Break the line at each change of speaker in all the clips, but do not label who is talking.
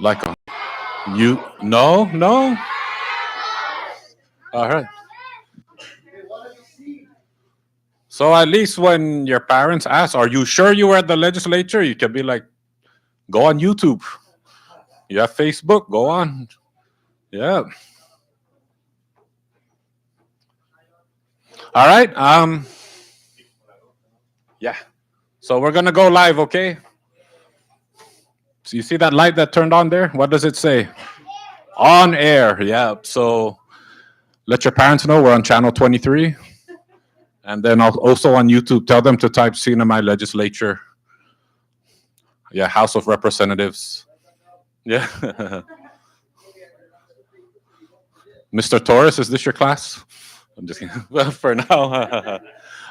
Like a you? No, no. All right. So at least when your parents ask, "Are you sure you were at the legislature?" You can be like, "Go on YouTube. You have Facebook. Go on." Yeah. All right. Yeah. So we're gonna go live, okay? So you see that light that turned on there? What does it say? On air. Yeah. So let your parents know we're on channel 23. And then also on YouTube, tell them to type CNMI legislature. Yeah, House of Representatives. Yeah. Mr. Torres, is this your class? I'm just kidding. Well, for now.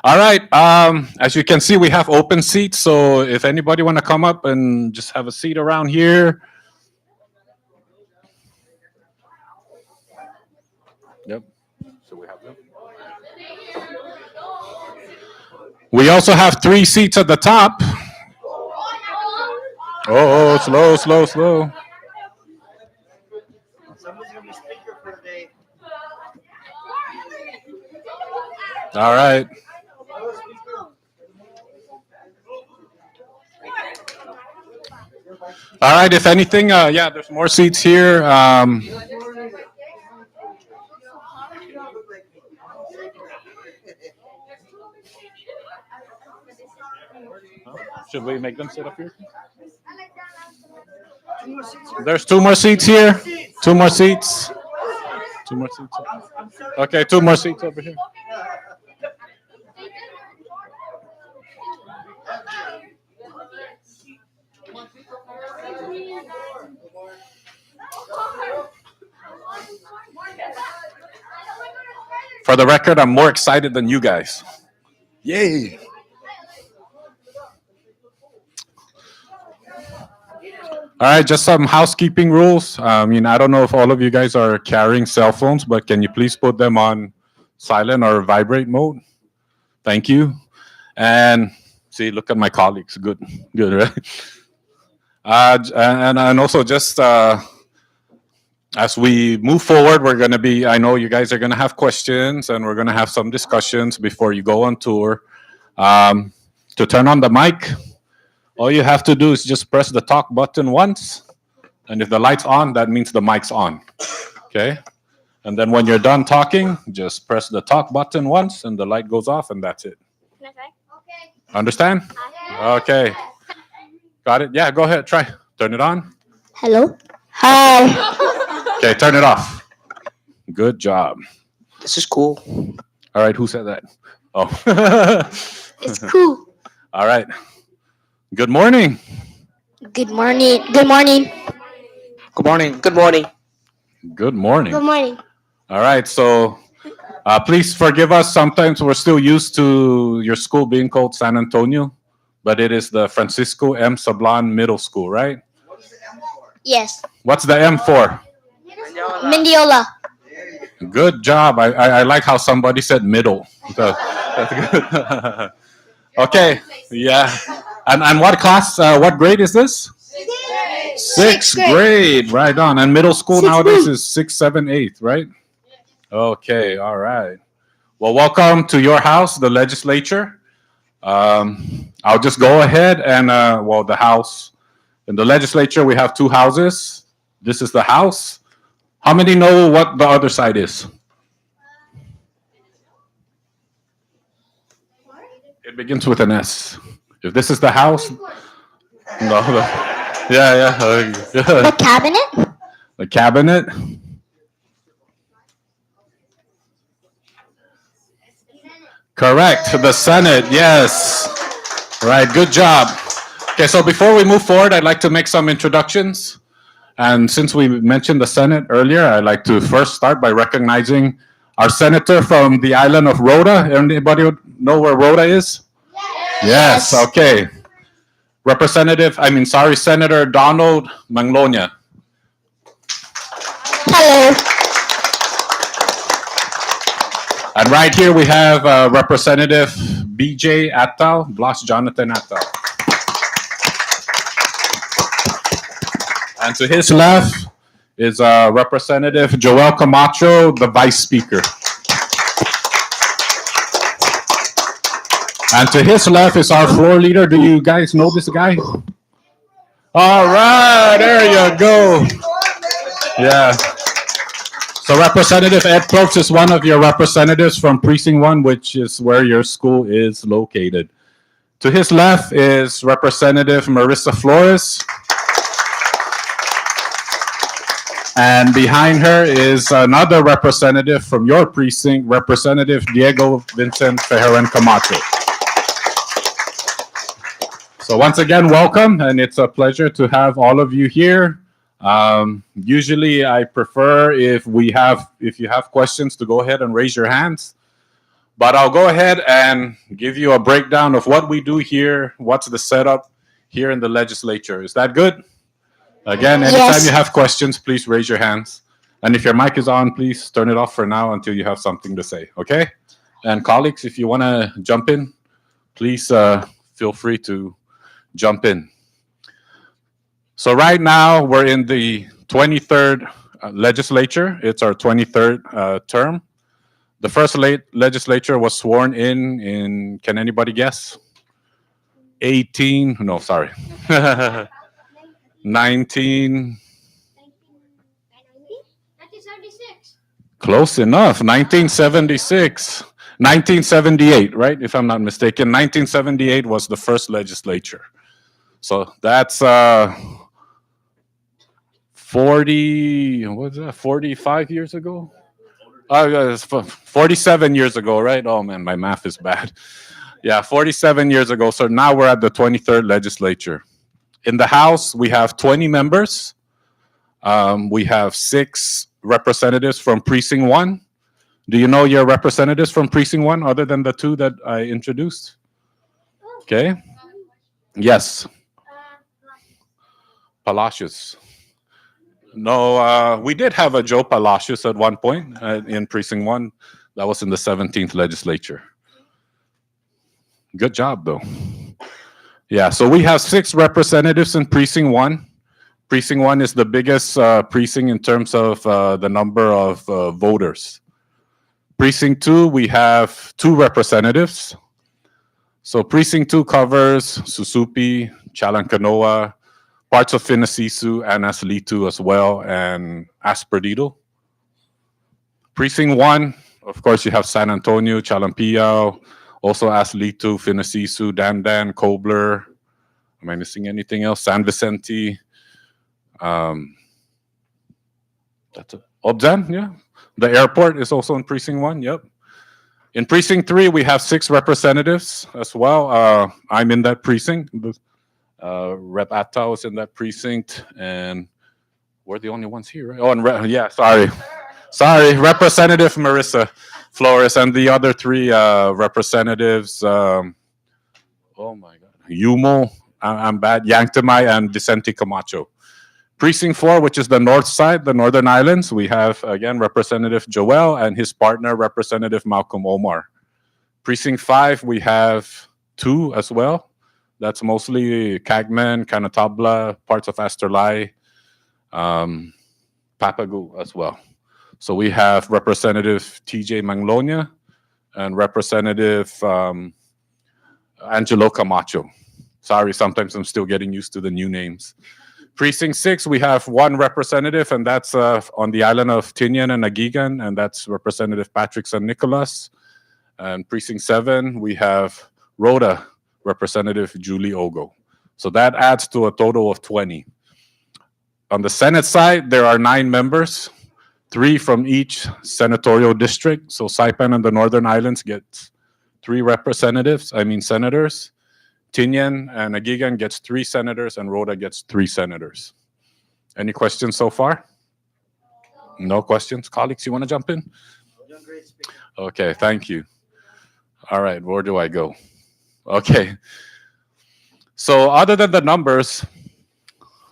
All right. As you can see, we have open seats. So if anybody want to come up and just have a seat around here. Yep. So we have them. We also have 3 seats at the top. Oh, slow, slow, slow. All right. All right. If anything, yeah, there's more seats here. Should we make them sit up here? There's 2 more seats here. 2 more seats. 2 more seats. Okay, 2 more seats over here. For the record, I'm more excited than you guys. Yay! All right, just some housekeeping rules. I mean, I don't know if all of you guys are carrying cell phones, but can you please put them on silent or vibrate mode? Thank you. And see, look at my colleagues. Good, good, right? And also just as we move forward, we're going to be, I know you guys are going to have questions and we're going to have some discussions before you go on tour. To turn on the mic, all you have to do is just press the talk button once. And if the light's on, that means the mic's on. Okay? And then when you're done talking, just press the talk button once and the light goes off and that's it. Okay. Understand? Okay. Got it? Yeah, go ahead. Try. Turn it on.
Hello. Hi.
Okay, turn it off. Good job.
This is cool.
All right, who said that? Oh.
It's cool.
All right. Good morning.
Good morning. Good morning.
Good morning. Good morning.
Good morning.
Good morning.
All right, so please forgive us. Sometimes we're still used to your school being called San Antonio, but it is the Francisco M. Sablan Middle School, right?
Yes.
What's the M for?
Mendiola.
Good job. I like how somebody said middle. So, that's good. Okay, yeah. And what class, what grade is this? Sixth grade. Right on. And middle school nowadays is 6, 7, 8, right? Okay, all right. Well, welcome to your house, the legislature. I'll just go ahead and, well, the house. In the legislature, we have 2 houses. This is the house. How many know what the other side is? It begins with an S. If this is the house, no, yeah.
The cabinet?
The cabinet. Correct. The Senate. Yes. Right. Good job. Okay. So before we move forward, I'd like to make some introductions. And since we mentioned the Senate earlier, I'd like to first start by recognizing our senator from the island of Rhoda. Anybody know where Rhoda is? Yes. Okay. Senator Donald Manglonia.
Hello.
And right here we have Representative BJ Attal, Blas Jonathan Attal. And to his left is Representative Joel Camacho, the Vice Speaker. And to his left is our floor leader. Do you guys know this guy? All right, there you go. Yeah. So Representative Ed Probst is one of your representatives from Precinct 1, which is where your school is located. To his left is Representative Marissa Flores. And behind her is another representative from your precinct, Representative Diego Vincent Fejeran Camacho. So once again, welcome, and it's a pleasure to have all of you here. Usually I prefer if you have questions to go ahead and raise your hands. But I'll go ahead and give you a breakdown of what we do here, what's the setup here in the legislature. Is that good? Again, anytime
Yes.
you have questions, please raise your hands. And if your mic is on, please turn it off for now until you have something to say, okay? And colleagues, if you want to jump in, please feel free to jump in. So right now, we're in the 23rd legislature. It's our 23rd term. The first legislature was sworn in, can anybody guess? 19, close enough, 1976. 1978, right? If I'm not mistaken. 1978 was the first legislature. So that's 45 years ago? 47 years ago, right? Oh man, my math is bad. Yeah, 47 years ago. So now we're at the 23rd legislature. In the House, we have 20 members. We have 6 representatives from Precinct 1. Do you know your representatives from Precinct 1 other than the 2 that I introduced? Okay. Yes. Palacios. No, we did have a Joe Palacios at one point in Precinct 1. That was in the 17th legislature. Good job, though. Yeah, so we have 6 representatives in Precinct 1. Precinct 1 is the biggest precinct in terms of the number of voters. Precinct 2, we have 2 representatives. So Precinct 2 covers Susupi, Chalancanoa, parts of Finasisu and Aslitu as well, and Asperdido. Precinct 1, of course, you have San Antonio, Chalampiao, also Aslitu, Finasisu, Dandan, Kobler. Am I missing anything else? San Vicente. That's it. Obzan, yeah. The airport is also in Precinct 1, yep. In Precinct 3, we have 6 representatives as well. I'm in that precinct. Rep. Atao is in that precinct, and we're the only ones here, right? Oh, and sorry, Representative Marissa Flores and the other 3 representatives. Oh my God, Yumo, I'm bad, Yanktamay, and Vicente Camacho. Precinct 4, which is the north side, the Northern Islands, we have again Representative Joel and his partner, Representative Malcolm Omar. Precinct 5, we have 2 as well. That's mostly Cagman, Canatabla, parts of Asterlai, Papagu as well. So we have Representative TJ Manglonia and Representative Angelo Camacho. Sorry, sometimes I'm still getting used to the new names. Precinct 6, we have 1 representative, and that's on the island of Tinian and Agigan, and that's Representative Patrick San Nicolas. And Precinct 7, we have Rhoda, Representative Julie Ogo. So that adds to a total of 20. On the Senate side, there are 9 members, 3 from each senatorial district. So Saipan and the Northern Islands get 3 senators. Tinian and Agigan gets 3 senators, and Rhoda gets 3 senators. Any questions so far? No questions? Colleagues, you want to jump in? Okay, thank you. All right, where do I go? Okay. So other than the numbers,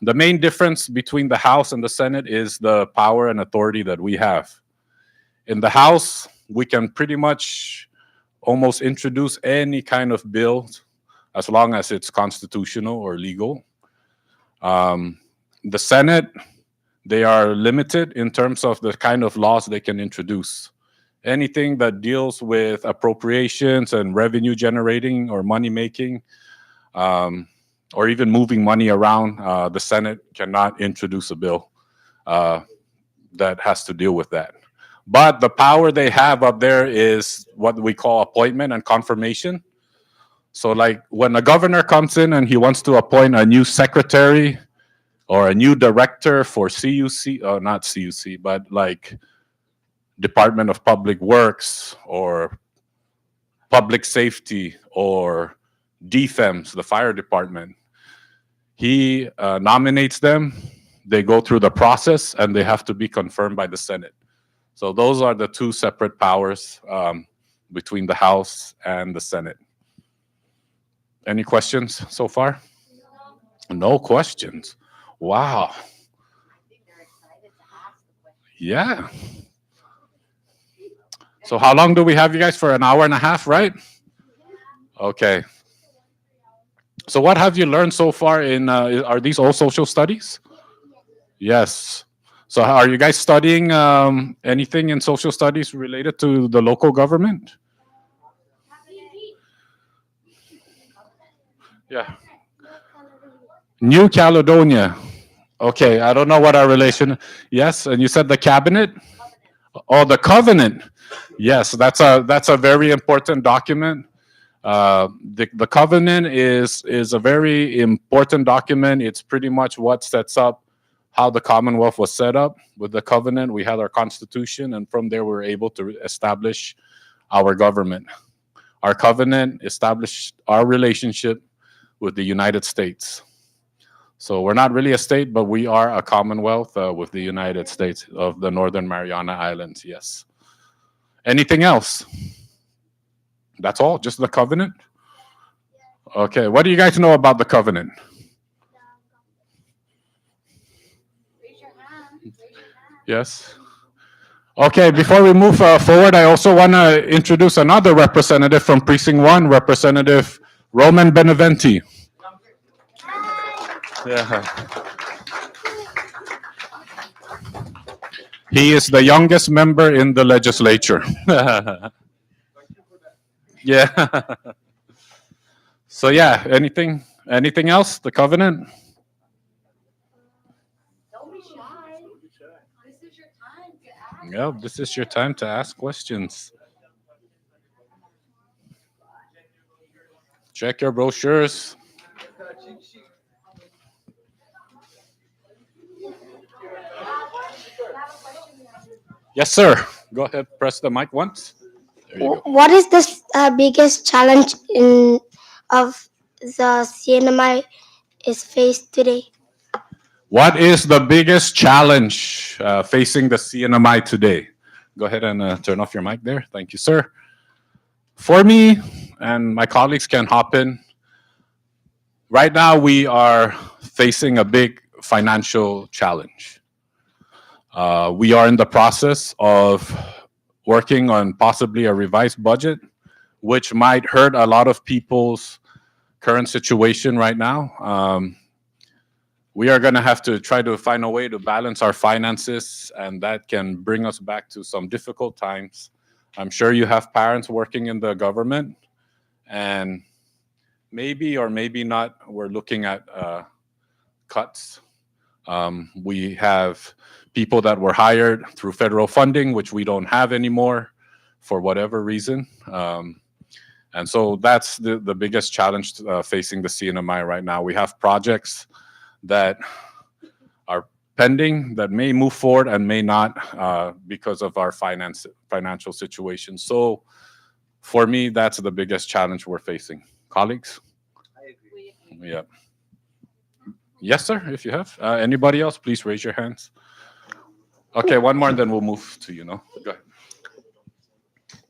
the main difference between the House and the Senate is the power and authority that we have. In the House, we can pretty much almost introduce any kind of bill as long as it's constitutional or legal. The Senate, they are limited in terms of the kind of laws they can introduce. Anything that deals with appropriations and revenue generating or money making, um, or even moving money around, the Senate cannot introduce a bill uh, that has to deal with that. But the power they have up there is what we call appointment and confirmation. So, like when a governor comes in and he wants to appoint a new secretary or a new director for CUC, not CUC, but like Department of Public Works or Public Safety or DFEMS, the fire department, he nominates them. They go through the process and they have to be confirmed by the Senate. So those are the two separate powers between the House and the Senate. Any questions so far? No questions. Wow. Yeah. So how long do we have you guys for? An hour and a half, right? Okay. So what have you learned so far in, are these all social studies? Yes. So are you guys studying anything in social studies related to the local government? Yeah. New Caledonia. Okay, I don't know what our relation. Yes, and you said the cabinet? Oh, the covenant. Yes, that's a very important document. The covenant is a very important document. It's pretty much what sets up how the Commonwealth was set up. With the covenant, we had our constitution, and from there, we were able to establish our government. Our covenant established our relationship with the United States. So we're not really a state, but we are a commonwealth with the United States of the Northern Mariana Islands. Yes. Anything else? That's all? Just the covenant? Okay. What do you guys know about the covenant? Yes. Okay. Before we move forward, I also want to introduce another representative from Precinct 1, Representative Roman Beneventi. Yeah. He is the youngest member in the legislature. Yeah. So yeah, anything else? The covenant? Yeah, this is your time to ask questions. Check your brochures. Yes, sir. Go ahead, press the mic once. There you go.
What is the biggest challenge of the CNMI is faced today?
What is the biggest challenge facing the CNMI today? Go ahead and turn off your mic there. Thank you, sir. For me, and my colleagues can hop in, right now we are facing a big financial challenge. We are in the process of working on possibly a revised budget, which might hurt a lot of people's current situation right now. We are going to have to try to find a way to balance our finances, and that can bring us back to some difficult times. I'm sure you have parents working in the government, and maybe or maybe not, we're looking at cuts. We have people that were hired through federal funding, which we don't have anymore for whatever reason. And so that's the biggest challenge facing the CNMI right now. We have projects that are pending that may move forward and may not because of our financial situation. So for me, that's the biggest challenge we're facing. Colleagues? I agree. Yeah. Yes, sir, if you have. Anybody else, please raise your hands. Okay, one more and then we'll move to Go ahead.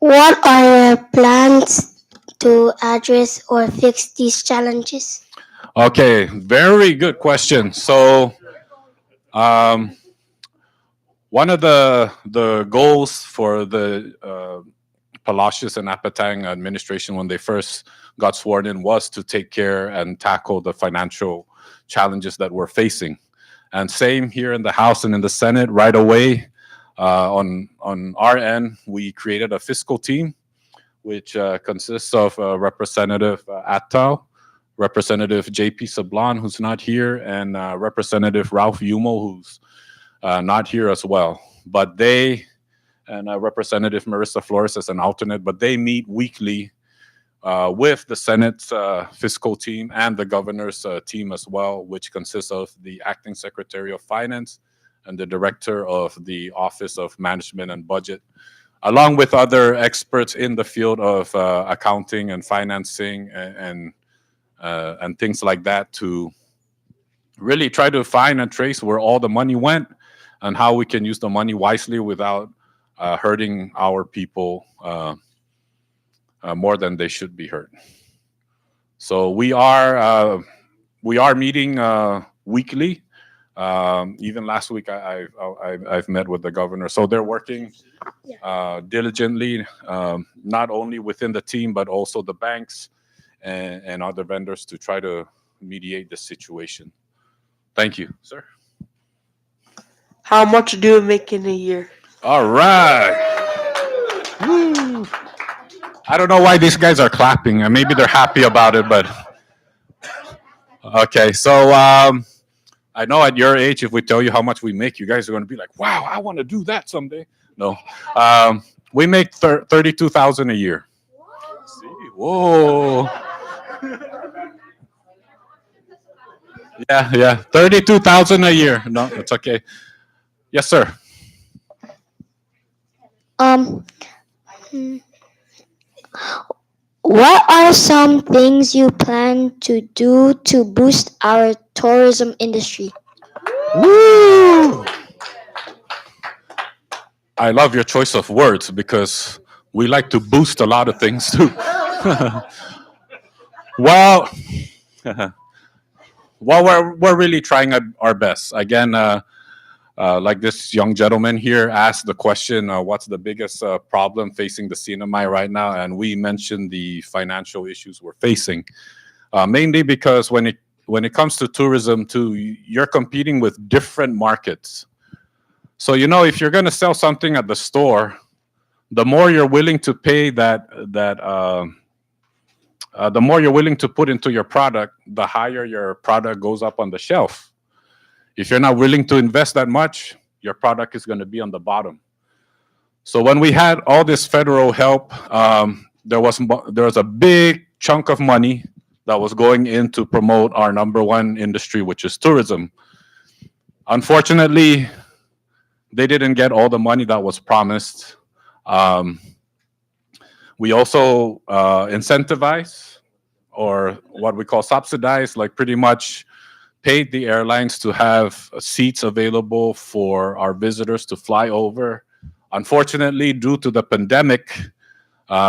What are your plans to address or fix these challenges?
Okay, very good question. So, one of the goals for the Palacios and Apatang administration when they first got sworn in was to take care and tackle the financial challenges that we're facing. And same here in the House and in the Senate. Right away, on our end, we created a fiscal team, which consists of Representative Attal, Representative J.P. Sablan, who's not here, and Representative Ralph Yumo, who's not here as well. But they and Representative Marissa Flores as an alternate, but they meet weekly with the Senate's fiscal team and the governor's team as well, which consists of the acting secretary of finance and the director of the Office of Management and Budget, along with other experts in the field of accounting and financing and things like that, to really try to find and trace where all the money went and how we can use the money wisely without hurting our people more than they should be hurt. So we are meeting weekly. Even last week, I've met with the governor. So they're working diligently, not only within the team but also the banks and other vendors to try to mediate the situation. Thank you, sir.
How much do you make in a year?
All right. Woo. I don't know why these guys are clapping. Maybe they're happy about it, but okay. So I know at your age, if we tell you how much we make, you guys are going to be like, "Wow, I want to do that someday." No, we make 32,000 a year. See, whoa, yeah, 32,000 a year. No, it's okay. Yes, sir.
Um, what are some things you plan to do to boost our tourism industry?
Woo! I love your choice of words because we like to boost a lot of things too. well, well, we're really trying our best. Again, like this young gentleman here asked the question, what's the biggest problem facing the CNMI right now? And we mentioned the financial issues we're facing, mainly because when it comes to tourism too, you're competing with different markets. So if you're going to sell something at the store, the more you're willing to pay the more you're willing to put into your product, the higher your product goes up on the shelf. If you're not willing to invest that much, your product is going to be on the bottom. So when we had all this federal help, there was a big chunk of money that was going in to promote our number one industry, which is tourism. Unfortunately, they didn't get all the money that was promised. We also incentivize, or what we call subsidize, like pretty much paid the airlines to have seats available for our visitors to fly over. Unfortunately, due to the pandemic,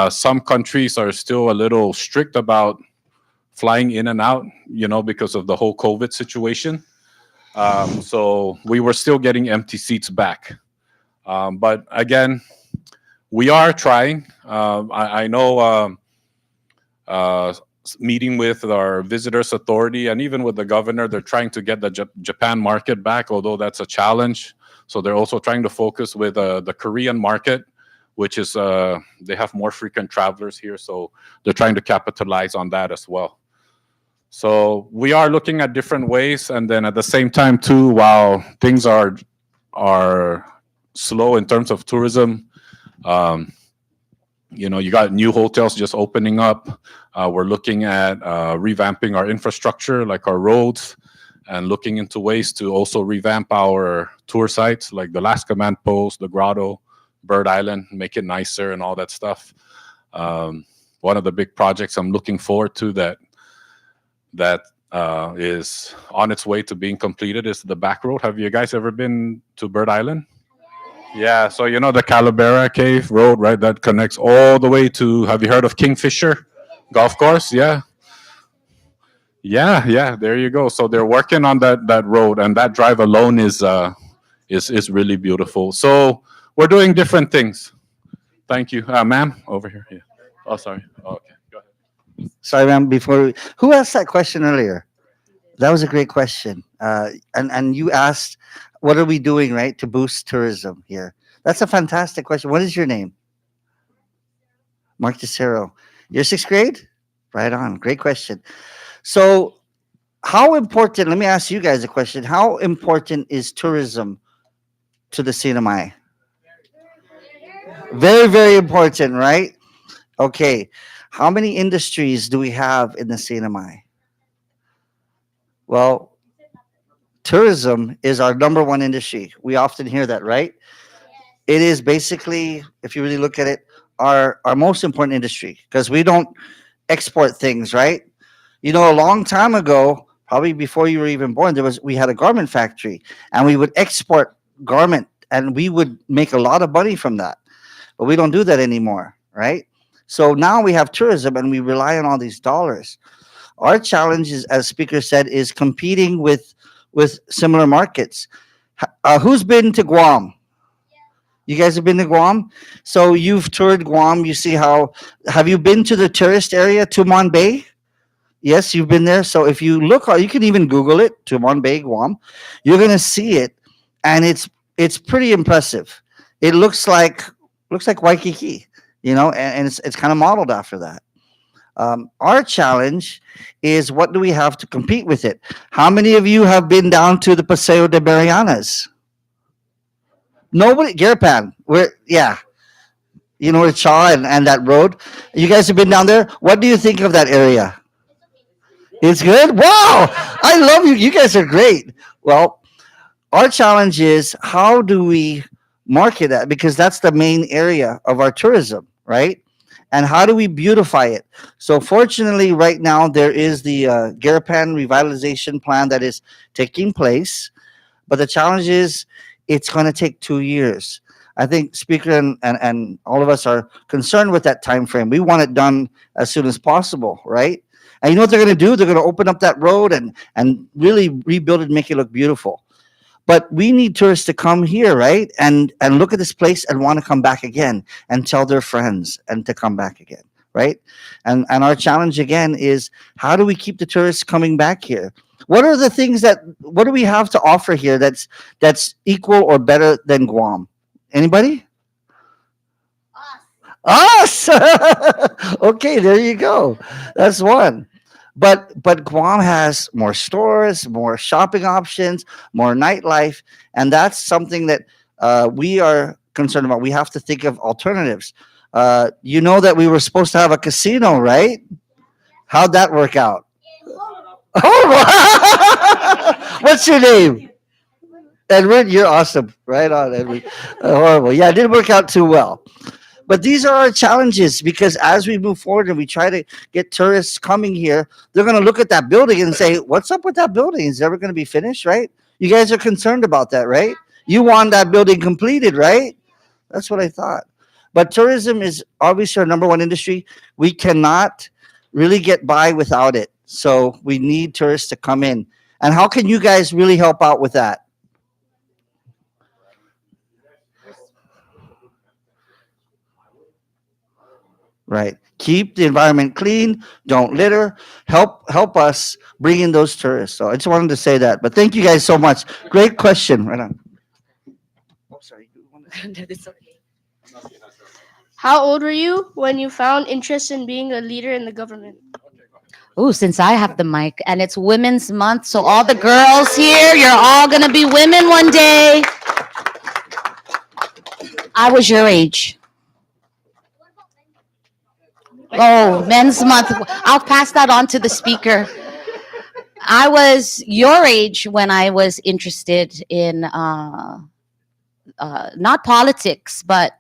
some countries are still a little strict about flying in and out, because of the whole COVID situation. So we were still getting empty seats back. But again, we are trying. I know meeting with our visitors authority and even with the governor, they're trying to get the Japan market back, although that's a challenge. So they're also trying to focus with the Korean market, which is they have more frequent travelers here. So they're trying to capitalize on that as well. So we are looking at different ways, and then at the same time too, while things are slow in terms of tourism, you got new hotels just opening up. We're looking at revamping our infrastructure, like our roads, and looking into ways to also revamp our tour sites, like the Last Command Post, the Grotto, Bird Island, make it nicer and all that stuff. One of the big projects I'm looking forward to that is on its way to being completed is the back road. Have you guys ever been to Bird Island? Yeah, so the Calavera Cave Road, right? That connects all the way to. Have you heard of Kingfisher Golf Course? Yeah, yeah. There you go. So they're working on that road, and that drive alone is really beautiful. So we're doing different things. Thank you, ma'am, over here. Yeah. Oh, sorry. Oh, okay, go ahead.
Sorry, ma'am. Who asked that question earlier? That was a great question. And you asked, what are we doing, right, to boost tourism here? That's a fantastic question. What is your name? Mark DeCero. You're sixth grade? Right on. Great question. So, how important, let me ask you guys a question. How important is tourism to the CNMI? Very, very important, right? Okay. How many industries do we have in the CNMI? Well, tourism is our number one industry. We often hear that, right? It is basically, if you really look at it, our most important industry because we don't export things, right? You know, a long time ago, probably before you were even born, we had a garment factory, and we would export garment, and we would make a lot of money from that. But we don't do that anymore, right? So now we have tourism, and we rely on all these dollars. Our challenge is, as speaker said, is competing with similar markets. Who's been to Guam? You guys have been to Guam, so you've toured Guam. You see how? Have you been to the tourist area, Tumon Bay? Yes, you've been there. So if you look, you can even Google it, Tumon Bay, Guam. You're gonna see it, and it's pretty impressive. It looks like Waikiki, and it's kind of modeled after that. Our challenge is, what do we have to compete with it? How many of you have been down to the Paseo de Marianas? Nobody, Garapan. Where? Yeah, where Chaw and that road. You guys have been down there. What do you think of that area? It's good. Wow, I love you. You guys are great. Well, our challenge is, how do we market that, because that's the main area of our tourism, right? And how do we beautify it? So fortunately, right now there is the Garapan revitalization plan that is taking place, but the challenge is, it's going to take 2 years. I think speaker and all of us are concerned with that time frame. We want it done as soon as possible, right? And you know what they're going to do? They're going to open up that road and really rebuild it and make it look beautiful. But we need tourists to come here, right? And look at this place and want to come back again and tell their friends and to come back again, right? And our challenge again is, how do we keep the tourists coming back here? What do we have to offer here that's equal or better than Guam? Anybody? Us. Okay, there you go. That's one. But Guam has more stores, more shopping options, more nightlife, and that's something that we are concerned about. We have to think of alternatives. You know that we were supposed to have a casino, right? How'd that work out? Oh, what's your name? Edward, you're awesome. Right on, Edward. Horrible. Yeah, it didn't work out too well. But these are our challenges, because as we move forward and we try to get tourists coming here, they're going to look at that building and say, "What's up with that building? Is it ever going to be finished?" Right? You guys are concerned about that, right? You want that building completed, right? That's what I thought. But tourism is obviously our number one industry. We cannot really get by without it. So we need tourists to come in. And how can you guys really help out with that? Right. Keep the environment clean. Don't litter. Help us bring in those tourists. So I just wanted to say that. But thank you guys so much. Great question. Right on. Oh, sorry.
How old were you when you found interest in being a leader in the government?
Oh, since I have the mic and it's Women's Month, so all the girls here, you're all going to be women one day. I was your age. Oh, Men's Month. I'll pass that on to the speaker. I was your age when I was interested in not politics, but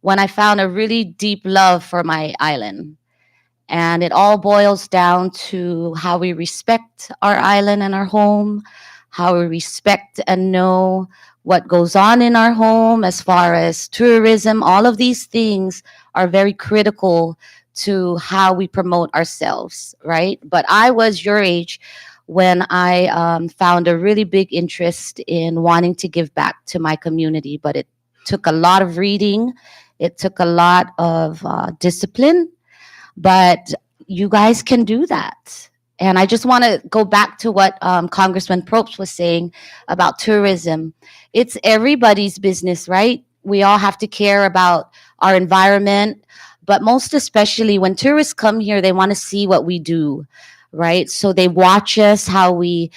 when I found a really deep love for my island. And it all boils down to how we respect our island and our home, how we respect and know what goes on in our home as far as tourism. All of these things are very critical to how we promote ourselves, right? But I was your age when I found a really big interest in wanting to give back to my community. But it took a lot of reading, it took a lot of discipline, but you guys can do that. And I just want to go back to what Congressman Probst was saying about tourism. It's everybody's business, right? We all have to care about our environment, but most especially when tourists come here, they want to see what we do, right? So they watch us, how we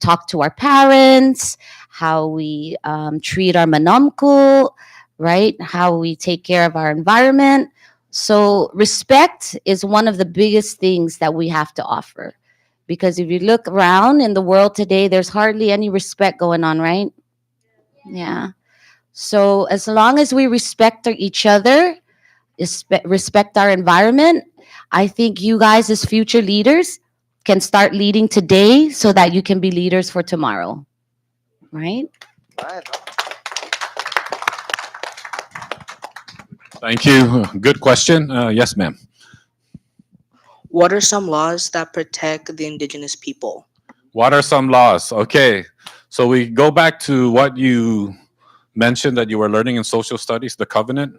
talk to our parents, how we treat our manamko, right? How we take care of our environment. So respect is one of the biggest things that we have to offer. Because if you look around in the world today, there's hardly any respect going on, right? Yeah. So as long as we respect each other, respect our environment, I think you guys as future leaders can start leading today so that you can be leaders for tomorrow, right?
Right.
Thank you. Good question. Yes, ma'am.
What are some laws that protect the indigenous people?
What are some laws? Okay. So we go back to what you mentioned that you were learning in social studies, the covenant.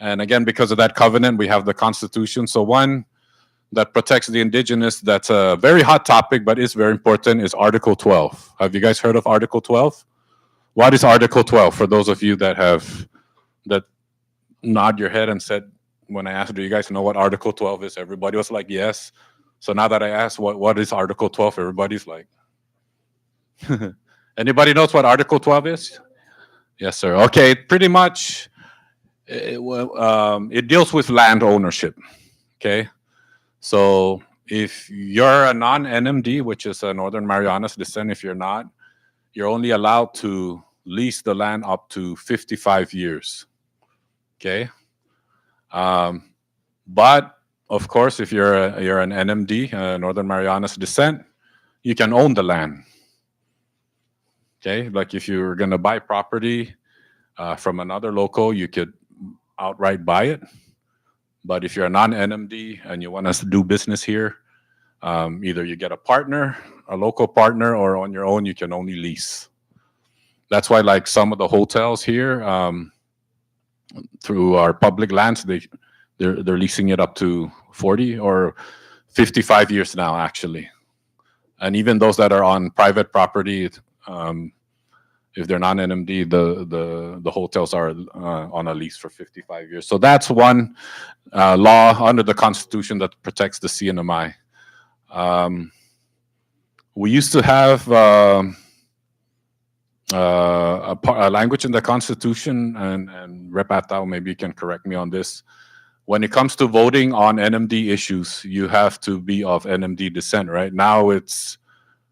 And again, because of that covenant, we have the Constitution. So one that protects the indigenous, that's a very hot topic, but it's very important, is Article 12. Have you guys heard of Article 12? What is Article 12? For those of you that nod your head and said, when I asked, do you guys know what Article 12 is? Everybody was like, yes. So now that I asked, what is Article 12? Everybody's like, anybody knows what Article 12 is? Yes, sir. Okay, pretty much it deals with land ownership. Okay. So if you're a non NMD, which is a Northern Marianas descent, if you're not, you're only allowed to lease the land up to 55 years. Okay. Um, but of course, if you're an NMD, Northern Marianas descent, you can own the land. Okay. Like if you're going to buy property from another local, you could outright buy it. But if you're a non-NMD and you want us to do business here, either you get a partner, a local partner, or on your own, you can only lease. That's why, like some of the hotels here, through our public lands, they're leasing it up to 40 or 55 years now, actually. And even those that are on private property, if they're non-NMD, the hotels are on a lease for 55 years. So that's one law under the Constitution that protects the CNMI. We used to have a language in the Constitution, and Rep. Atao, maybe you can correct me on this. When it comes to voting on NMD issues, you have to be of NMD descent, right? Now it's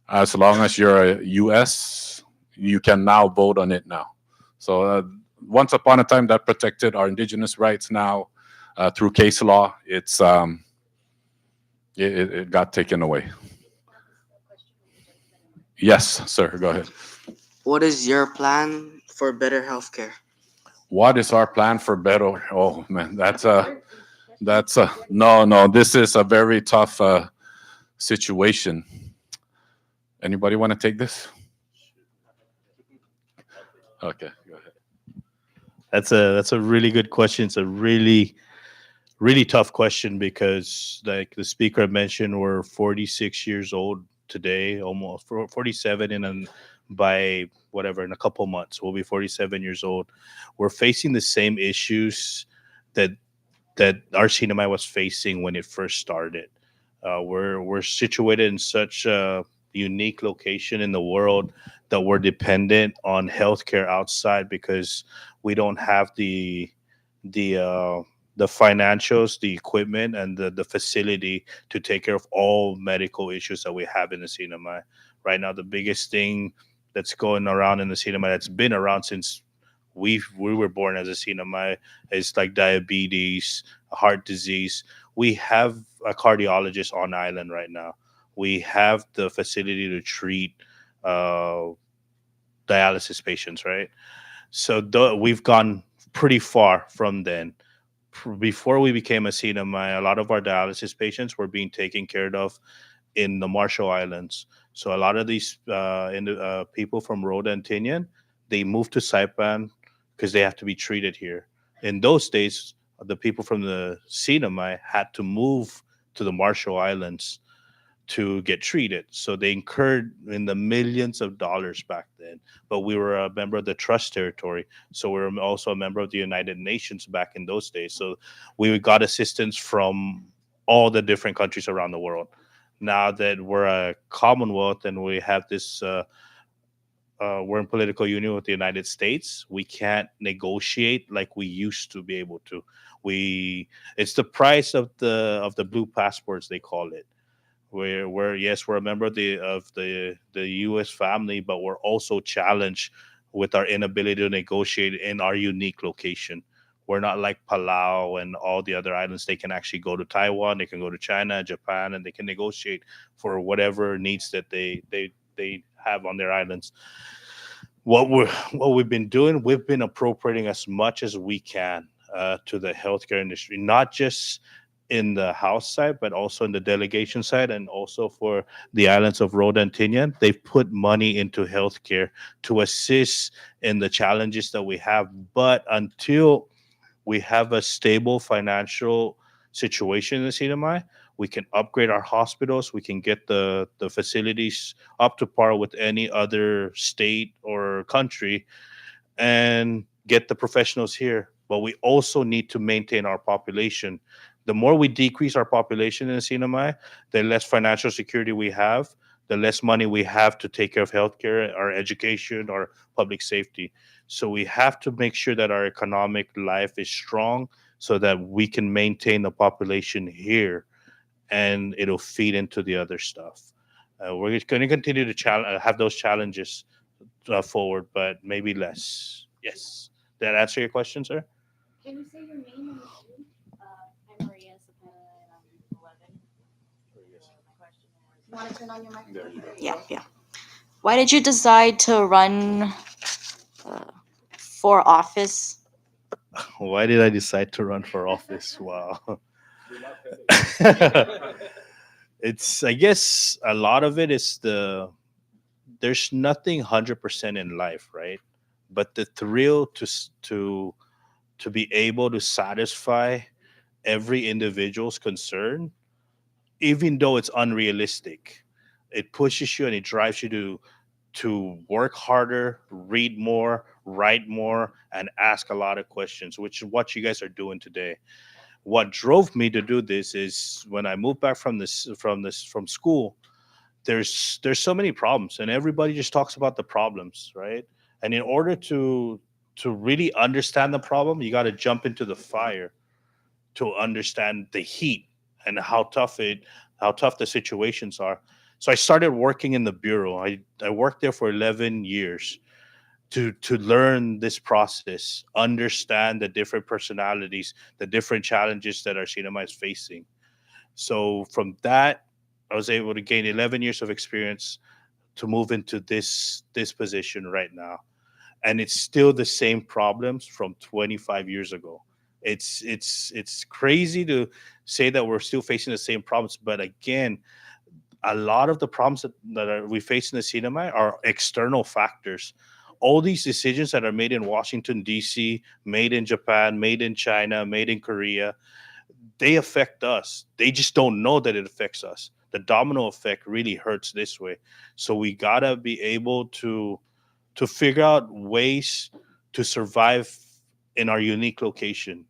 as long as you're a US, you can now vote on it now. So once upon a time, that protected our indigenous rights. Now, through case law, it got taken away. Yes, sir. Go ahead.
What is your plan for better healthcare?
What is our plan for better? Oh man, that's a no. This is a very tough situation. Anybody want to take this? Okay, go ahead.
That's a really good question. It's a really tough question because, like the speaker mentioned, we're 46 years old today, almost 47 by whatever in a couple months we'll be 47 years old. We're facing the same issues that our cinema was facing when it first started. We're situated in such a unique location in the world that we're dependent on healthcare outside because we don't have the the financials, the equipment, and the facility to take care of all medical issues that we have in the cinema. Right now, the biggest thing that's going around in the cinema that's been around since we were born as a cinema is like diabetes, heart disease. We have a cardiologist on island right now. We have the facility to treat uh, dialysis patients, right? So we've gone pretty far from then. Before we became a cinema, a lot of our dialysis patients were being taken care of in the Marshall Islands. So a lot of these people from Rhoda and Tinian, they moved to Saipan because they have to be treated here. In those days, the people from the Sinai had to move to the Marshall Islands to get treated. So they incurred in the millions of dollars back then. But we were a member of the trust territory. So we were also a member of the United Nations back in those days. So we got assistance from all the different countries around the world. Now that we're a Commonwealth and we have this, we're in political union with the United States, we can't negotiate like we used to be able to. We It's the price of the blue passports, they call it. We're yes, we're a member of the U.S. family, but we're also challenged with our inability to negotiate in our unique location. We're not like Palau and all the other islands. They can actually go to Taiwan, they can go to China, Japan, and they can negotiate for whatever needs that they have on their islands. What we've been doing, we've been appropriating as much as we can to the healthcare industry, not just in the house side, but also in the delegation side, and also for the islands of Rhoda and Tinian. They've put money into healthcare to assist in the challenges that we have. But until we have a stable financial situation in the CNMI, we can upgrade our hospitals, we can get the facilities up to par with any other state or country, and get the professionals here. But we also need to maintain our population. The more we decrease our population in the CNMI, the less financial security we have, the less money we have to take care of healthcare, our education, or public safety. So we have to make sure that our economic life is strong so that we can maintain the population here, and it'll feed into the other stuff. We're going to continue to have those challenges forward, but maybe less. Yes. Did that answer your question, sir?
Can you say your name and your age? I'm Maria Cepeda, and I'm 11. My question is, you want to turn on your microphone?
Yeah, yeah. Why did you decide to run for office?
Why did I decide to run for office? Wow. It's, I guess a lot of it is there's nothing 100% in life, right? But the thrill to be able to satisfy every individual's concern, even though it's unrealistic, it pushes you and it drives you to work harder, read more, write more, and ask a lot of questions, which is what you guys are doing today. What drove me to do this is when I moved back from school, there's so many problems, and everybody just talks about the problems, right? And in order to really understand the problem, you got to jump into the fire to understand the heat and how tough the situations are. So I started working in the bureau. I worked there for 11 years to learn this process, understand the different personalities, the different challenges that our cinema is facing. So from that, I was able to gain 11 years of experience to move into this position right now, and it's still the same problems from 25 years ago. It's crazy to say that we're still facing the same problems, but again, a lot of the problems we face in the cinema are external factors. All these decisions that are made in Washington D.C., made in Japan, made in China, made in Korea, they affect us. They just don't know that it affects us. The domino effect really hurts this way. So we gotta be able to figure out ways to survive in our unique location.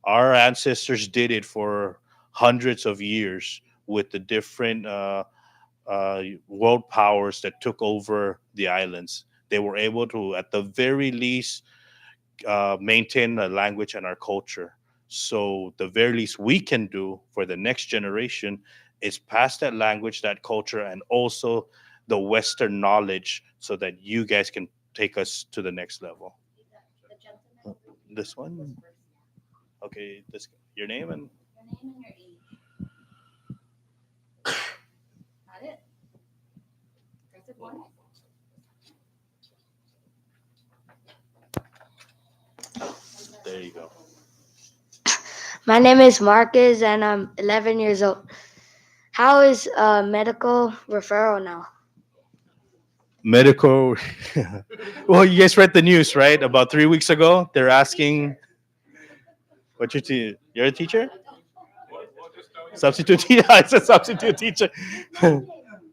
Our ancestors did it for hundreds of years with the different world powers that took over the islands. They were able to, at the very least, maintain the language and our culture. So the very least we can do for the next generation is pass that language, that culture, and also the Western knowledge so that you guys can take us to the next level. This one? Okay, this your name and
Your name and your age. Got it? Press it once.
there you go.
My name is Marcus and I'm 11 years old. How is medical referral now?
Medical. Well, you guys read the news, right? About 3 weeks ago, they're asking. What's your you're a teacher? Substitute teacher. I said substitute teacher.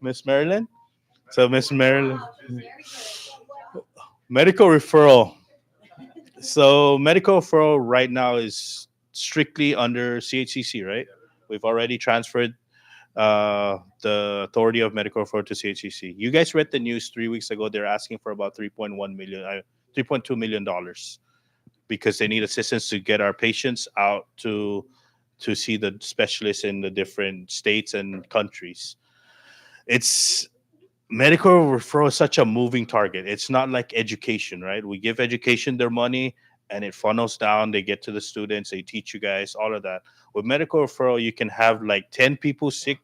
Miss Marilyn. So Miss Marilyn, medical referral. So medical referral right now is strictly under CHCC, right? We've already transferred the authority of medical referral to CHCC. You guys read the news 3 weeks ago. They're asking for about 3.1 million, $3.2 million because they need assistance to get our patients out to see the specialists in the different states and countries. It's medical referral is such a moving target. It's not like education, right? We give education their money and it funnels down. They get to the students, they teach you guys all of that. With medical referral, you can have like 10 people sick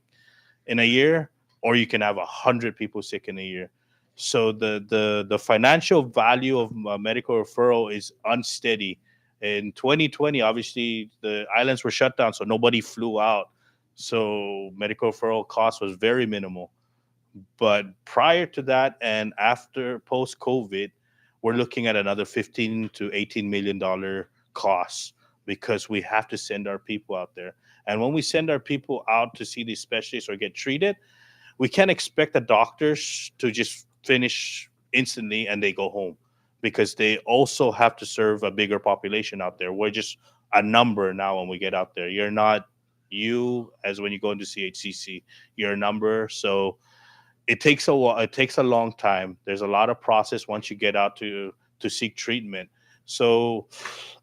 in a year, or you can have 100 people sick in a year. So the financial value of medical referral is unsteady. In 2020, obviously the islands were shut down, so nobody flew out. So medical referral cost was very minimal. But prior to that and after post COVID, we're looking at another 15 to $18 million costs because we have to send our people out there. And when we send our people out to see these specialists or get treated, we can't expect the doctors to just finish instantly and they go home because they also have to serve a bigger population out there. We're just a number now when we get out there. You're not you as when you go into CHCC. You're a number. So it takes a while. It takes a long time. There's a lot of process once you get out to seek treatment. So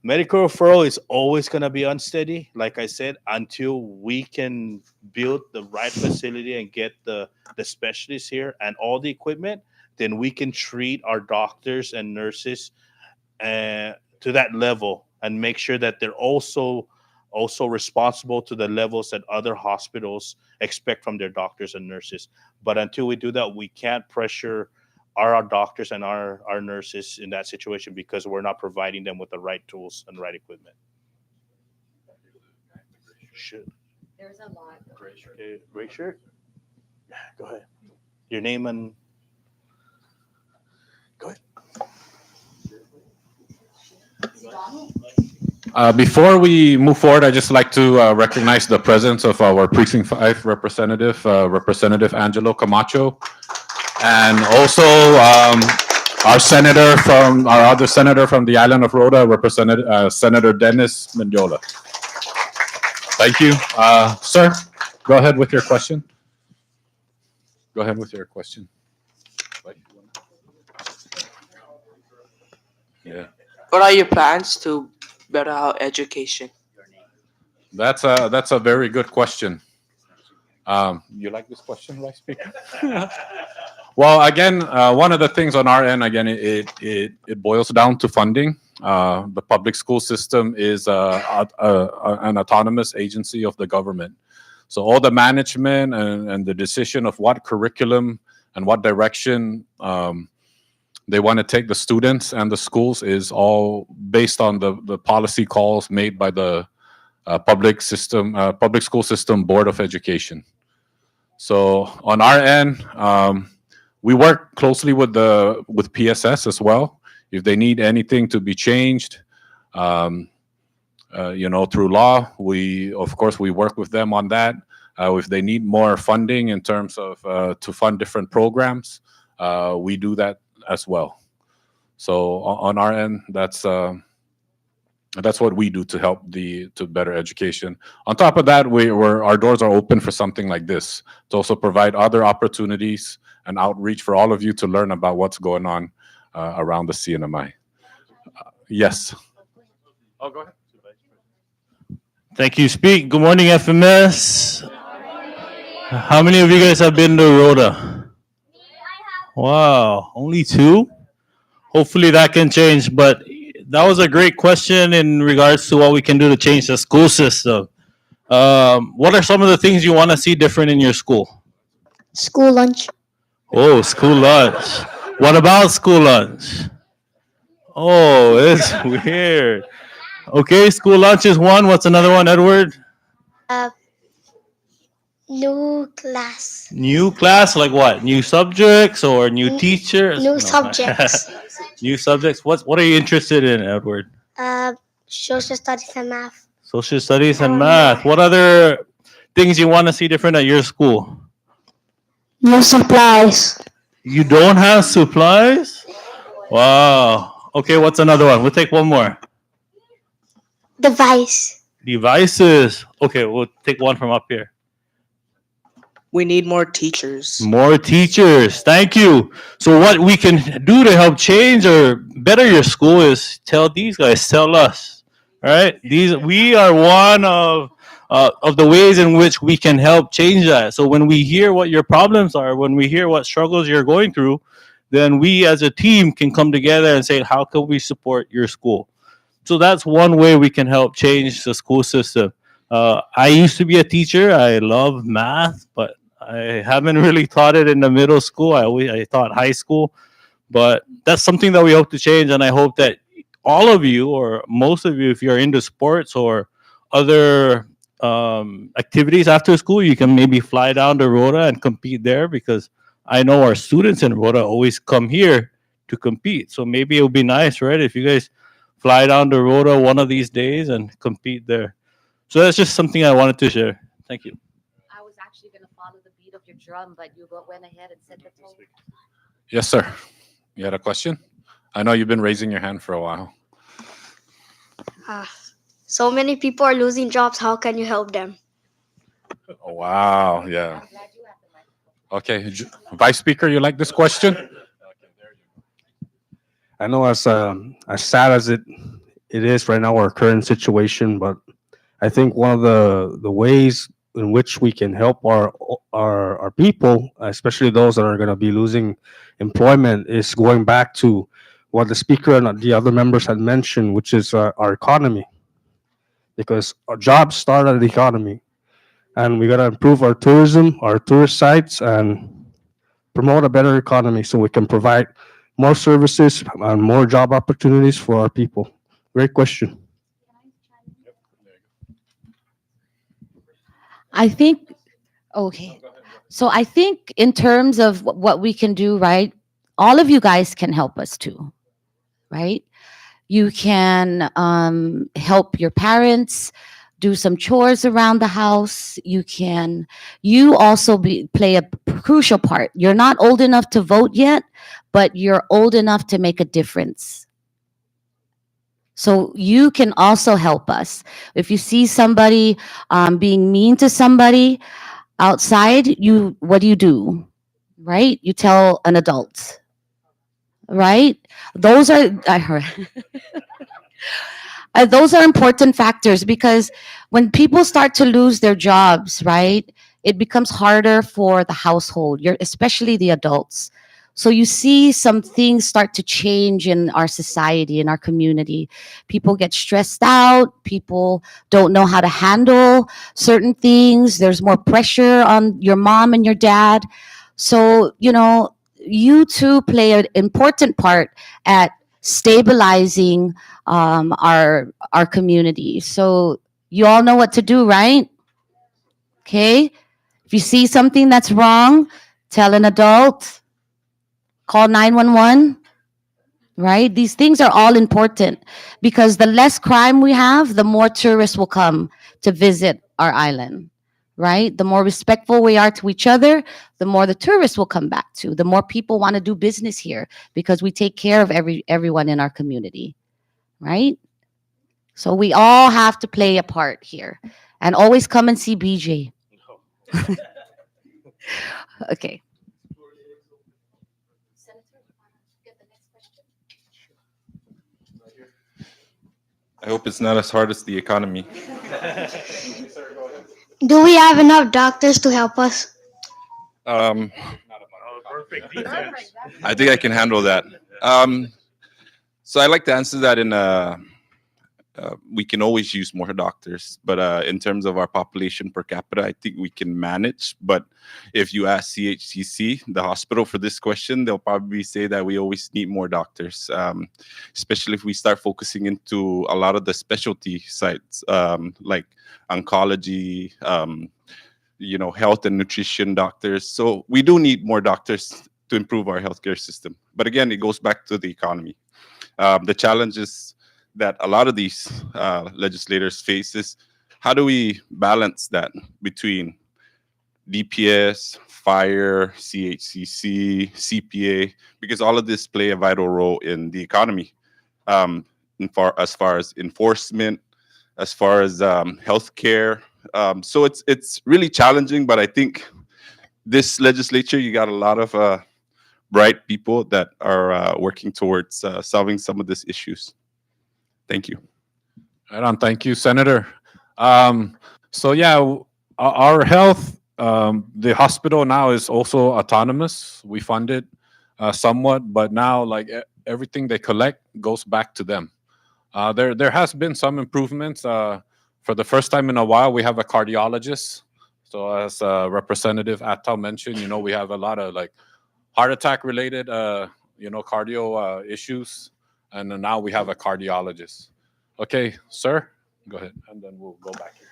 medical referral is always going to be unsteady, like I said, until we can build the right facility and get the specialists here and all the equipment. Then we can treat our doctors and nurses to that level and make sure that they're also responsible to the levels that other hospitals expect from their doctors and nurses. But until we do that, we can't pressure our doctors and our nurses in that situation because we're not providing them with the right tools and right equipment. Should.
There's a lot.
Gray shirt? Yeah, go ahead. Your name and go ahead.
Before we move forward, I'd just like to recognize the presence of our Precinct 5 representative, Representative Angelo Camacho, and also our other senator from the island of Rhoda, Representative Senator Dennis Mendiola. Thank you. Sir, go ahead with your question. Go ahead with your question. Yeah.
What are your plans to better our education?
That's a very good question. You like this question, Vice Speaker? Well, again, one of the things on our end, again, it boils down to funding. The public school system is an autonomous agency of the government. So all the management and the decision of what curriculum and what direction they want to take the students and the schools is all based on the policy calls made by the public school system board of education. So on our end, we work closely with PSS as well. If they need anything to be changed, through law, we work with them on that. If they need more funding in terms of to fund different programs, we do that as well. So on our end, that's what we do to help to better education. On top of that, our doors are open for something like this to also provide other opportunities and outreach for all of you to learn about what's going on around the CNMI. Yes. Oh, go ahead.
Thank you, Speak. Good morning, FMS. How many of you guys have been to Rhoda? Wow, only 2? Hopefully that can change, but that was a great question in regards to what we can do to change the school system. What are some of the things you want to see different in your school?
School lunch.
Oh, school lunch. What about school lunch? Oh, it's weird. Okay, school lunch is one. What's another one, Edward?
New class.
New class, like what? New subjects or new teachers?
New subjects.
New subjects. What are you interested in, Edward?
Social studies and math.
Social studies and math. What other things you want to see different at your school?
No supplies.
You don't have supplies? Wow. Okay, what's another one? We'll take one more.
Device.
Devices. Okay, we'll take one from up here.
We need more teachers.
More teachers. Thank you. So what we can do to help change or better your school is tell these guys, tell us. All right? These we are one of the ways in which we can help change that. So when we hear what your problems are, when we hear what struggles you're going through, then we as a team can come together and say, how can we support your school? So that's one way we can help change the school system. I used to be a teacher. I love math, but I haven't really taught it in the middle school. I taught high school, but that's something that we hope to change. And I hope that all of you, or most of you, if you're into sports or other activities after school, you can maybe fly down to Rhoda and compete there, because I know our students in Rhoda always come here to compete. So maybe it would be nice, right, if you guys fly down to Rhoda one of these days and compete there. So that's just something I wanted to share. Thank you.
I was actually going to follow the beat of your drum, but you went ahead and set the tone.
Yes, sir. You had a question? I know you've been raising your hand for a while.
So many people are losing jobs. How can you help them?
Oh, wow. Yeah. Okay. Vice Speaker, you like this question?
I know as sad as it is right now, our current situation, but I think one of the ways in which we can help our people, especially those that are going to be losing employment, is going back to what the speaker and the other members had mentioned, which is our economy, because our jobs start at the economy, and we got to improve our tourism, our tourist sites, and promote a better economy so we can provide more services and more job opportunities for our people. Great question.
I think, okay. So I think in terms of what we can do, right? All of you guys can help us too, right? You can help your parents do some chores around the house. You also play a crucial part. You're not old enough to vote yet, but you're old enough to make a difference. So you can also help us. If you see somebody being mean to somebody outside, what do? Right? You tell an adult, right? Those are I heard. Those are important factors, because when people start to lose their jobs, right, it becomes harder for the household, especially the adults. So you see some things start to change in our society, in our community. People get stressed out. People don't know how to handle certain things. There's more pressure on your mom and your dad. So, you too play an important part at stabilizing our community. So you all know what to do, right? Okay. If you see something that's wrong, tell an adult, call 911, right? These things are all important, because the less crime we have, the more tourists will come to visit our island, right? The more respectful we are to each other, the more the tourists will come back to, the more people want to do business here, because we take care of everyone in our community, right? So we all have to play a part here, and always come and see BJ. Okay.
I hope it's not as hard as the economy.
Do we have enough doctors to help us?
Um, I think I can handle that. So I like to answer that in we can always use more doctors, but in terms of our population per capita, I think we can manage. But if you ask CHCC, the hospital, for this question, they'll probably say that we always need more doctors, especially if we start focusing into a lot of the specialty sites, like oncology, health and nutrition doctors. So we do need more doctors to improve our healthcare system. But again, it goes back to the economy. The challenge is that a lot of these legislators face is how do we balance that between DPS, fire, CHCC, CPA, because all of this play a vital role in the economy. As far as enforcement, as far as healthcare. So it's really challenging, but I think this legislature, you got a lot of bright people that are working towards solving some of these issues. Thank you.
Right on. Thank you, Senator. So yeah, our health, the hospital now is also autonomous. We fund it somewhat, but now like everything they collect goes back to them. There has been some improvements. For the first time in a while, we have a cardiologist. So as Representative Attal mentioned, we have a lot of like heart attack related, cardio issues, and then now we have a cardiologist. Okay, sir, go ahead, and then we'll go back here.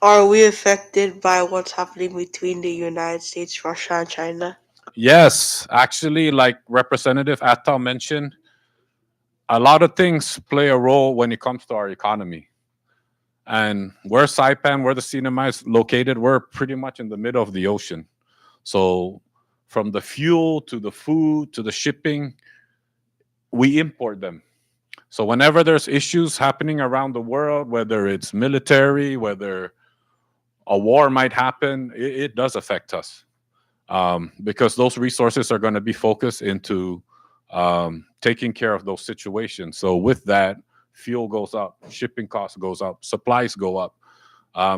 Are we affected by what's happening between the United States, Russia, and China?
Yes, actually, like Representative Attal mentioned, a lot of things play a role when it comes to our economy. And where Saipan, where the cinema is located, we're pretty much in the middle of the ocean. So from the fuel to the food to the shipping, we import them. So whenever there's issues happening around the world, whether it's military, whether a war might happen, it does affect us, because those resources are going to be focused into taking care of those situations. So with that, fuel goes up, shipping costs goes up, supplies go up.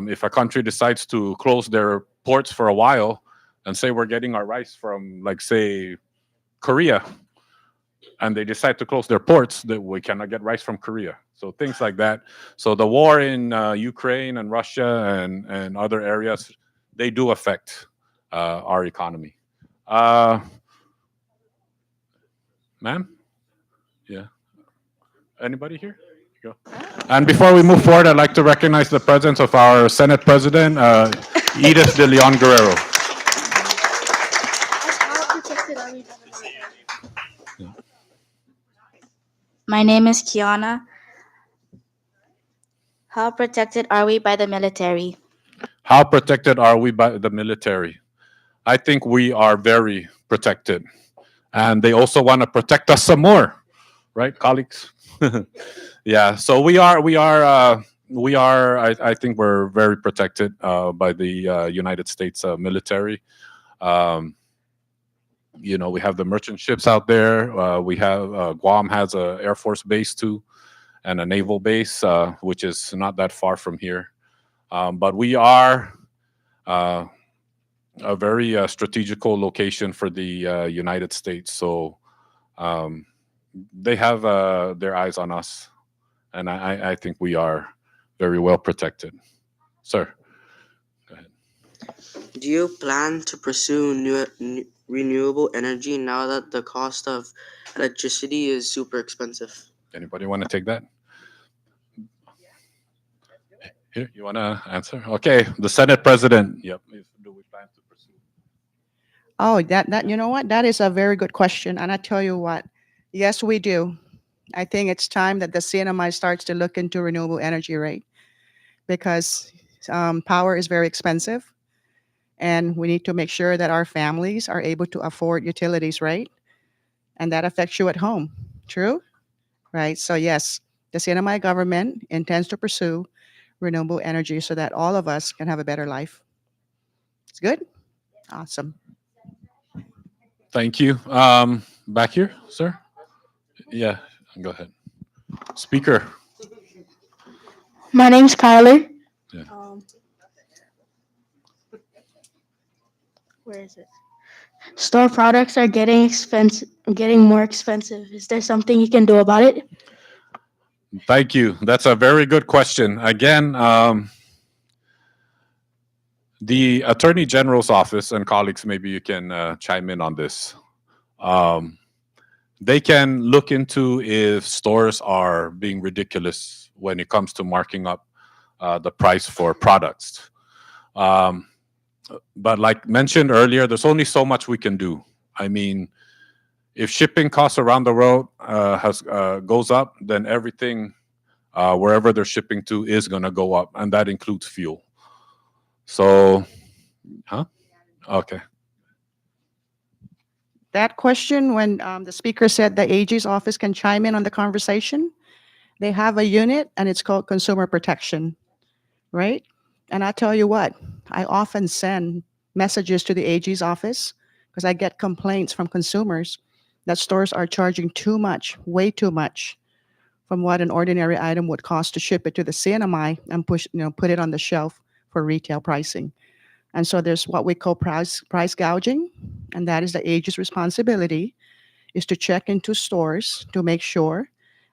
If a country decides to close their ports for a while, and say we're getting our rice from, like, say, Korea, and they decide to close their ports, that we cannot get rice from Korea. So things like that. So the war in Ukraine and Russia and other areas, they do affect our economy. Ma'am? Yeah. Anybody here? Go. And before we move forward, I'd like to recognize the presence of our Senate President, Edith de Leon Guerrero.
My name is Kiana. How protected are we by the military?
How protected are we by the military? I think we are very protected. And they also want to protect us some more, right, colleagues? Yeah, so I think we're very protected by the United States military. We have the merchant ships out there. We have Guam has a Air Force base too, and a naval base, which is not that far from here. But we are a very strategical location for the United States. So they have their eyes on us, and I think we are very well protected. Sir, go ahead.
Do you plan to pursue renewable energy now that the cost of electricity is super expensive?
Anybody want to take that? Here, you want to answer? Okay, the Senate President. Yep. Do we plan to pursue?
Oh, that you know what? That is a very good question. And I tell you what, yes, we do. I think it's time that the CNMI starts to look into renewable energy, right? Because power is very expensive, and we need to make sure that our families are able to afford utilities, right? And that affects you at home. True? Right. So yes, the CNMI government intends to pursue renewable energy so that all of us can have a better life. It's good. Awesome.
Thank you. Back here, sir. Yeah, go ahead. Speaker.
My name's Kyler.
Yeah.
Where is it? Store products are getting more expensive. Is there something you can do about it?
Thank you. That's a very good question. Again, the Attorney General's office and colleagues, maybe you can chime in on this. They can look into if stores are being ridiculous when it comes to marking up the price for products. But like mentioned earlier, there's only so much we can do. I mean, if shipping costs around the world goes up, then everything wherever they're shipping to is going to go up, and that includes fuel. So, huh? Okay.
That question, when the speaker said the AG's office can chime in on the conversation, they have a unit and it's called consumer protection, right? And I tell you what, I often send messages to the AG's office because I get complaints from consumers that stores are charging too much, way too much from what an ordinary item would cost to ship it to the CNMI and put it on the shelf for retail pricing. And so there's what we call price gouging, and that is the AG's responsibility is to check into stores to make sure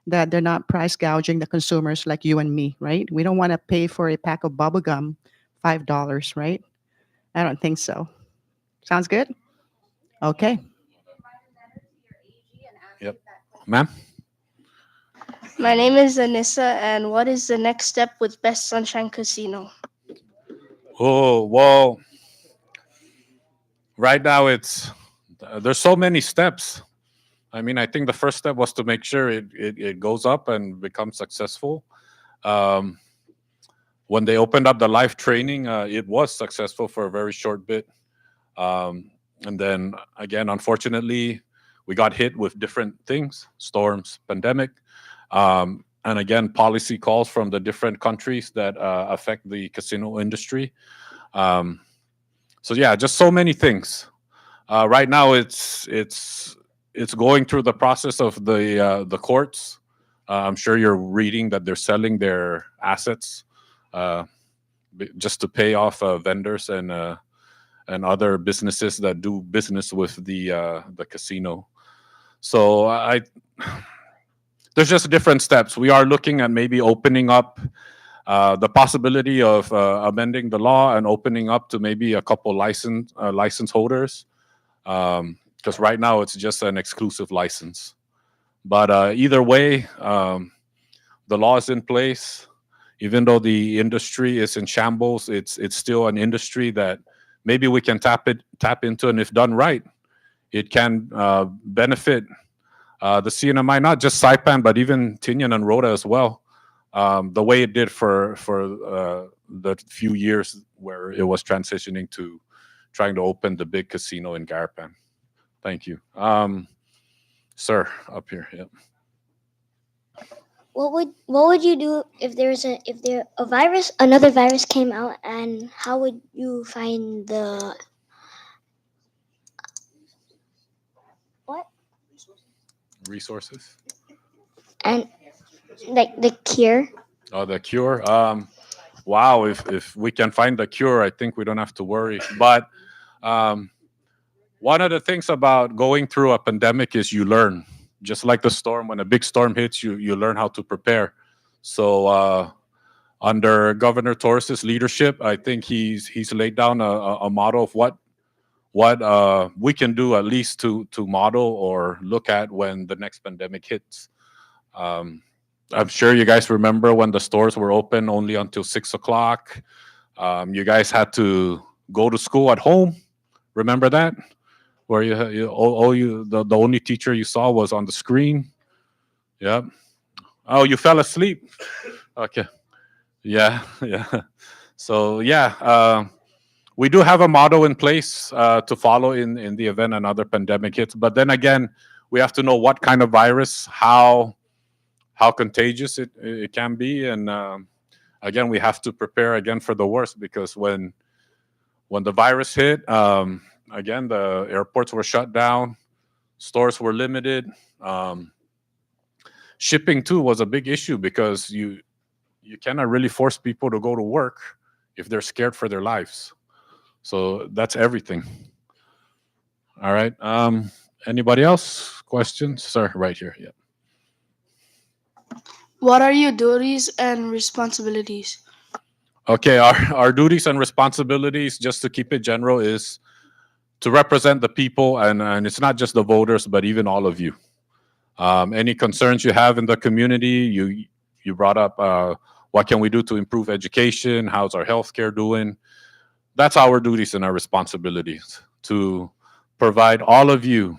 that they're not price gouging the consumers like you and me, right? We don't want to pay for a pack of bubble gum $5, right? I don't think so. Sounds good? Okay.
Yep. Ma'am?
My name is Anissa, and what is the next step with Best Sunshine Casino?
Oh, well, right now there's so many steps. I mean, I think the first step was to make sure it goes up and becomes successful. Um, when they opened up the live training, it was successful for a very short bit. And then again, unfortunately, we got hit with different things: storms, pandemic, and again, policy calls from the different countries that affect the casino industry. Um, so yeah, just so many things. Right now, it's going through the process of the courts. I'm sure you're reading that they're selling their assets uh, just to pay off vendors and other businesses that do business with the casino. So there's just different steps. We are looking at maybe opening up the possibility of amending the law and opening up to maybe a couple license holders, because right now it's just an exclusive license. But either way, the law is in place. Even though the industry is in shambles, it's still an industry that maybe we can tap into, and if done right, it can benefit the CNMI, not just Saipan, but even Tinian and Rhoda as well. The way it did for the few years where it was transitioning to trying to open the big casino in Garapan. Thank you, sir, up here. Yeah.
What would you do if there a virus, another virus came out, and how would you find the what
Resources.
and like the cure?
Oh, the cure. Wow. If we can find the cure, I think we don't have to worry. But um, one of the things about going through a pandemic is you learn. Just like the storm, when a big storm hits, you learn how to prepare. So under Governor Torres's leadership, I think he's laid down a model of what we can do, at least to model or look at when the next pandemic hits. Um, I'm sure you guys remember when the stores were open only until 6 o'clock. You guys had to go to school at home. Remember that? Where the only teacher you saw was on the screen. Yep. Oh, you fell asleep. Okay. Yeah. Yeah. So yeah, we do have a model in place to follow in the event another pandemic hits. But then again, we have to know what kind of virus, how contagious it can be, and again, we have to prepare again for the worst, because when the virus hit, again, the airports were shut down, stores were limited. Um, Shipping too was a big issue, because you cannot really force people to go to work if they're scared for their lives. So that's everything. All right. Anybody else? Questions? Sir, right here. Yeah.
What are your duties and responsibilities?
Okay, our duties and responsibilities, just to keep it general, is to represent the people, and it's not just the voters, but even all of you. Any concerns you have in the community, you brought up what can we do to improve education, how's our healthcare doing. That's our duties and our responsibilities, to provide all of you,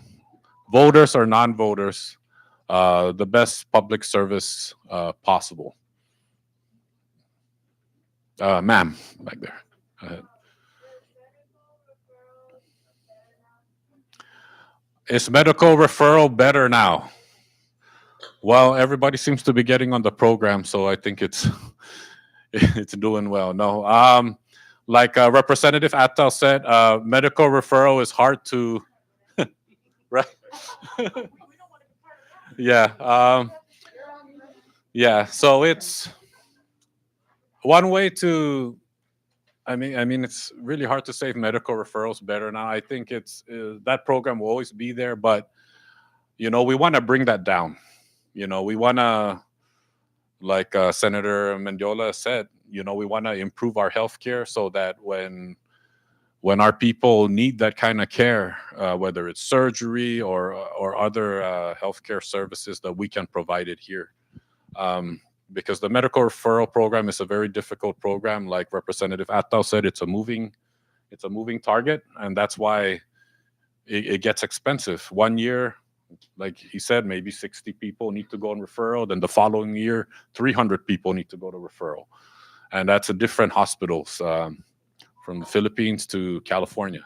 voters or non-voters, the best public service possible. Ma'am, back there. Go ahead. Is medical referral better now? Well, everybody seems to be getting on the program, so I think it's it's doing well. No, like Representative Attal said, medical referral is hard to right. Yeah, yeah. So it's one way to. I mean, it's really hard to say if medical referrals better now. I think it's that program will always be there, but we want to bring that down. We want to, like Senator Mendiola said, we want to improve our healthcare so that when our people need that kind of care, whether it's surgery or other healthcare services, that we can provide it here. Because the medical referral program is a very difficult program. Like Representative Attal said, it's a moving target, and that's why it gets expensive. One year, like he said, maybe 60 people need to go on referral. Then the following year, 300 people need to go to referral, and that's a different hospitals from the Philippines to California,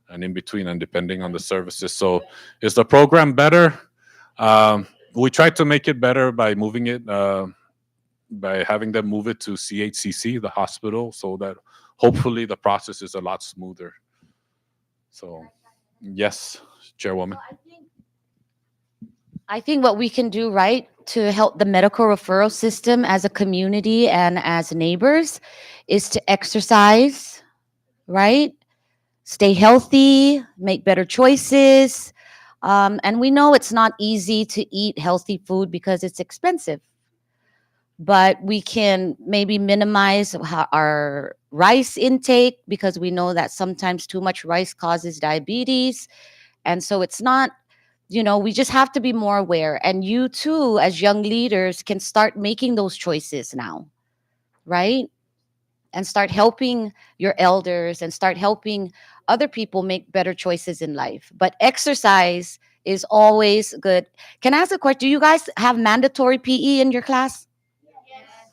and in between, and depending on the services. So, is the program better? We tried to make it better by moving it. By having them move it to CHCC, the hospital, so that hopefully the process is a lot smoother. So, yes, Chairwoman.
I think what we can do, right, to help the medical referral system as a community and as neighbors is to exercise, right? Stay healthy, make better choices. And we know it's not easy to eat healthy food because it's expensive. But we can maybe minimize our rice intake because we know that sometimes too much rice causes diabetes. And so it's not, we just have to be more aware. And you too, as young leaders, can start making those choices now, right? And start helping your elders and start helping other people make better choices in life. But exercise is always good. Can I ask a question? Do you guys have mandatory PE in your class?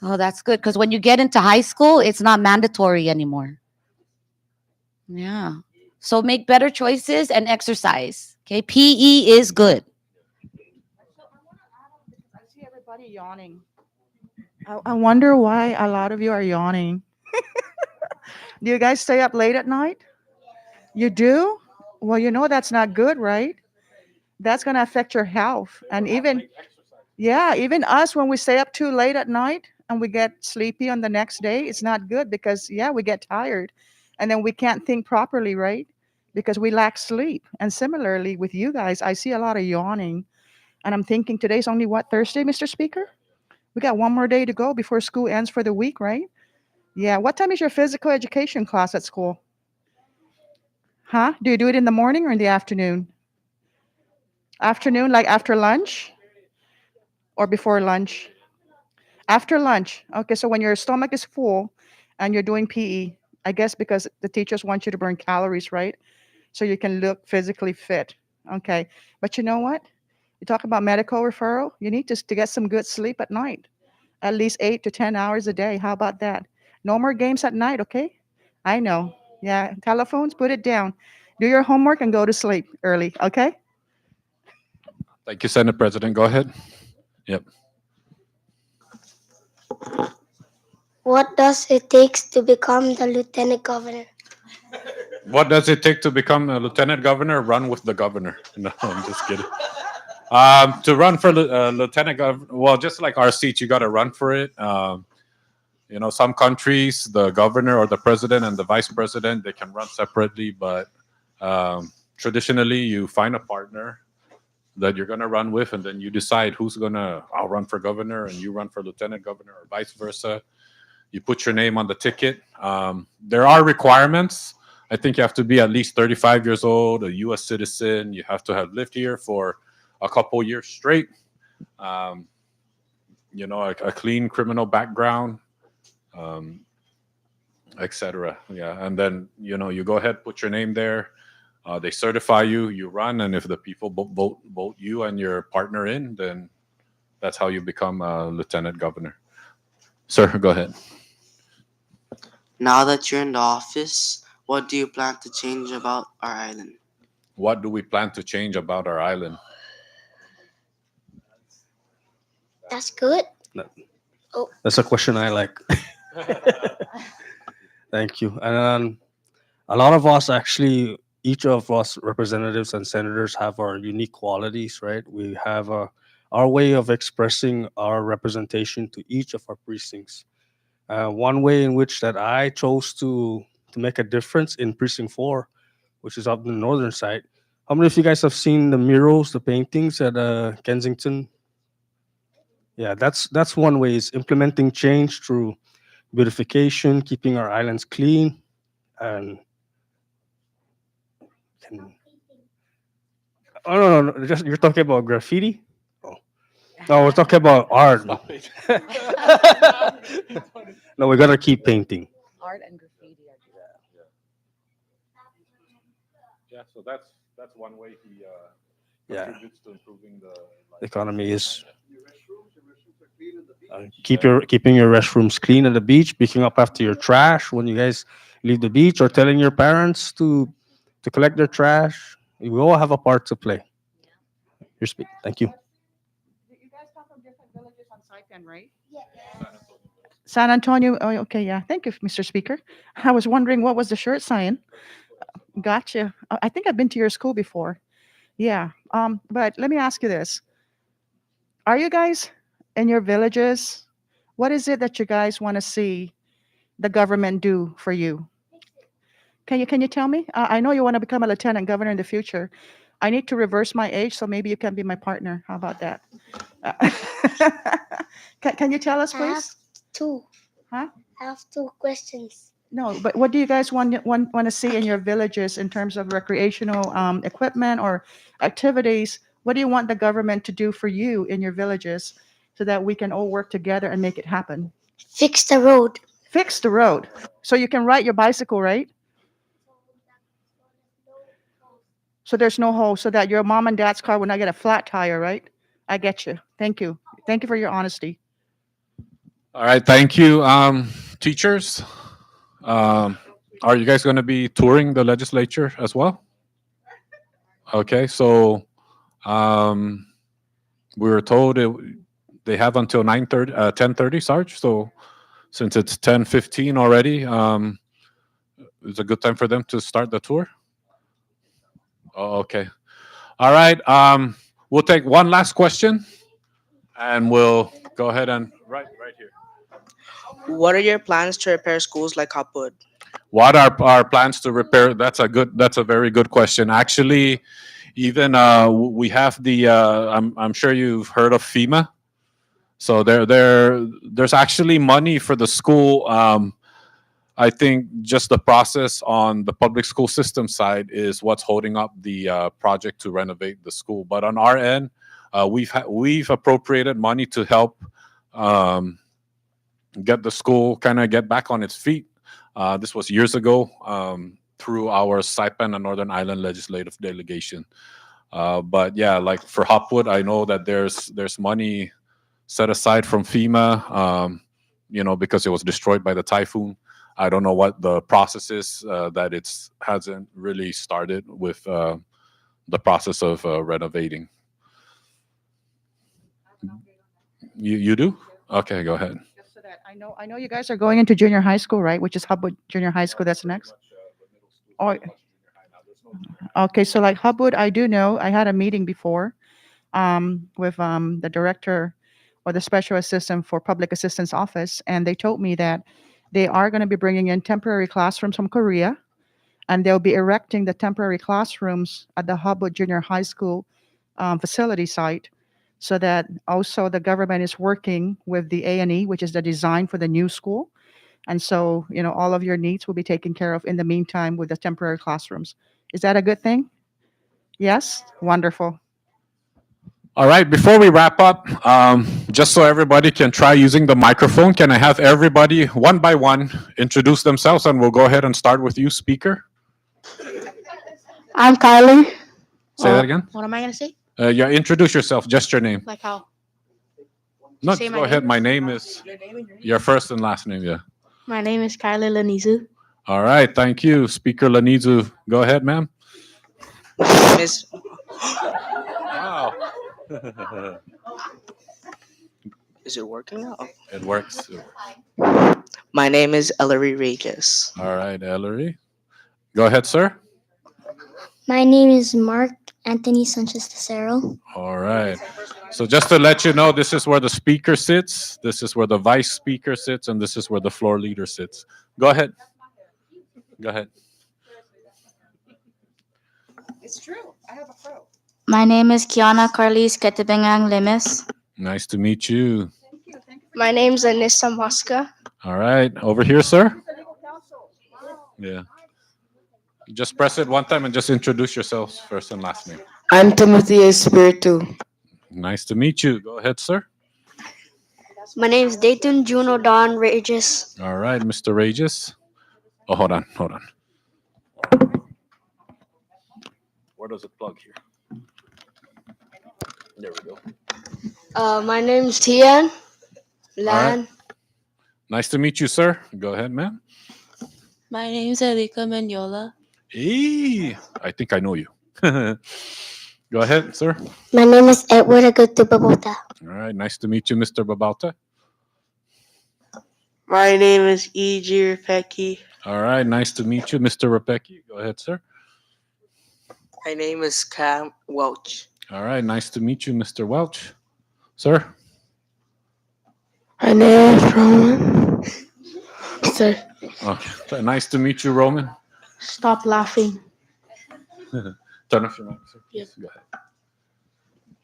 Oh, that's good. Because when you get into high school, it's not mandatory anymore. Yeah. So make better choices and exercise. Okay. PE is good.
I see everybody yawning. I wonder why a lot of you are yawning. Do you guys stay up late at night? You do? Well, that's not good, right? That's going to affect your health. And even, yeah, even us, when we stay up too late at night and we get sleepy on the next day, it's not good because, yeah, we get tired and then we can't think properly, right? Because we lack sleep. And similarly with you guys, I see a lot of yawning. And I'm thinking today's only what, Thursday, Mr. Speaker? We got one more day to go before school ends for the week, right? Yeah. What time is your physical education class at school? Huh? Do you do it in the morning or in the afternoon? Afternoon, like after lunch or before lunch? After lunch. Okay, so when your stomach is full and you're doing PE, I guess because the teachers want you to burn calories, right? So you can look physically fit. Okay. But you know what? You talk about medical referral, you need to get some good sleep at night, at least 8 to 10 hours a day. How about that? No more games at night, okay? I know. Yeah, telephones, put it down. Do your homework and go to sleep early, okay?
Thank you, Senate President. Go ahead. Yep.
What does it take to become the lieutenant governor?
What does it take to become a lieutenant governor? Run with the governor. No, I'm just kidding. To run for lieutenant governor, well, just like our seat, you got to run for it. Some countries, the governor or the president and the vice president, they can run separately, but traditionally, you find a partner that you're going to run with, and then you decide I'll run for governor, and you run for lieutenant governor, or vice versa. You put your name on the ticket. There are requirements. I think you have to be at least 35 years old, a U.S. citizen. You have to have lived here for a couple years straight. A clean criminal background, etc. Yeah, and then you go ahead, put your name there. They certify you. You run, and if the people vote you and your partner in, then that's how you become a lieutenant governor. Sir, go ahead.
Now that you're in the office, what do you plan to change about our island?
What do we plan to change about our island?
That's good.
That-
Oh.
That's a question I like. Thank you. And a lot of us actually, each of us representatives and senators have our unique qualities, right? We have our way of expressing our representation to each of our precincts. One way in which that I chose to make a difference in precinct 4, which is up the northern side. How many of you guys have seen the murals, the paintings at Kensington? Yeah, that's one way, is implementing change through beautification, keeping our islands clean, and can, oh no, just you're talking about graffiti? Oh. No, we're talking about art.
Stop it.
No, we gotta keep painting.
Art and graffiti.
Yeah, so that's one way he
Yeah.
contributes to improving the
The economy is keeping your restrooms clean at the beach, picking up after your trash when you guys leave the beach, or telling your parents to collect their trash. We all have a part to play. Your speak. Thank you.
You guys come from different villages on Saipan, right? San Antonio. Oh, okay, yeah. Thank you, Mr. Speaker. I was wondering what was the shirt saying. Gotcha. I think I've been to your school before. Yeah. But let me ask you this: are you guys in your villages? What is it that you guys want to see the government do for you? Can you tell me? I know you want to become a lieutenant governor in the future. I need to reverse my age, so maybe you can be my partner. How about that? Can you tell us,
I have
please?
two.
Huh?
I have two questions.
No, but what do you guys want to see in your villages in terms of recreational equipment or activities? What do you want the government to do for you in your villages so that we can all work together and make it happen?
Fix the road.
Fix the road so you can ride your bicycle, right? So there's no hole, so that your mom and dad's car will not get a flat tire, right? I get you. Thank you. Thank you for your honesty.
All right, thank you, teachers. Um, are you guys going to be touring the legislature as well? Okay, so um, we were told they have until 9:30, 10:30, Sarge. So since it's 10:15 already, it's a good time for them to start the tour. Oh, okay. All right. We'll take one last question, and we'll go ahead and right here.
What are your plans to repair schools like Hopwood?
What are our plans to repair? That's a very good question. Actually, even we have the. I'm sure you've heard of FEMA. So there's actually money for the school. I think just the process on the public school system side is what's holding up the project to renovate the school. But on our end, we've appropriated money to help get the school kind of get back on its feet. This was years ago through our Saipan and Northern Ireland Legislative Delegation. But yeah, like for Hopwood, I know that there's money set aside from FEMA, because it was destroyed by the typhoon. I don't know what the process is, that it hasn't really started with the process of renovating. You do? Okay, go ahead.
Just so that I know you guys are going into junior high school, right? Which is Hubwood Junior High School. That's next. Oh, okay. So like Hubwood, I do know. I had a meeting before, with the director or the special assistant for public assistance office, and they told me that they are going to be bringing in temporary classrooms from Korea, and they'll be erecting the temporary classrooms at the Hubwood Junior High School facility site, so that also the government is working with the A&E, which is the design for the new school. And so, all of your needs will be taken care of in the meantime with the temporary classrooms. Is that a good thing? Yes? Wonderful.
All right, before we wrap up, just so everybody can try using the microphone, can I have everybody one by one introduce themselves, and we'll go ahead and start with you, speaker.
I'm Kylie.
Say that again.
What am I gonna say?
Yeah, introduce yourself, just your name.
Like how?
No,
Say
just
my
go ahead.
name?
My name is your first and last name. Yeah.
My name is Kylie Lanizu.
All right, thank you. Speaker Lanizu, go ahead, ma'am.
My name is
Wow.
Is it working now? Oh.
It works.
My name is Ellery Regis.
All right, Ellery. Go ahead, sir.
My name is Mark Anthony Sanchez Tessero.
All right. So just to let you know, this is where the speaker sits, this is where the vice speaker sits, and this is where the floor leader sits. Go ahead. Go ahead.
It's true. I have a pro.
My name is Kiana Carlis Ketibengang Limes.
Nice to meet you.
My name's Anissa Mosca.
All right. Over here, sir. Yeah. Just press it one time and just introduce yourselves, first and last name.
I'm Timothy Espiritu.
Nice to meet you. Go ahead, sir.
My name is Dayton Juno Don Regis.
All right, Mr. Regis. Oh, hold on. Where does it plug here? There we go.
My name's Tian
All
Lan.
right. Nice to meet you, sir. Go ahead, ma'am.
My name is Erika Menyola.
Hey, I think I know you. Go ahead, sir.
My name is Edward Agutu Babota.
All right. Nice to meet you, Mr. Babauta.
My name is E.G. Rapecki.
All right. Nice to meet you, Mr. Rapecki. Go ahead, sir.
My name is Cam Welch.
All right. Nice to meet you, Mr. Welch. Sir.
My name is Roman. Sir,
Okay. Nice to meet you, Roman.
stop laughing.
Turn off your mic, sir.
Yep.
Go ahead.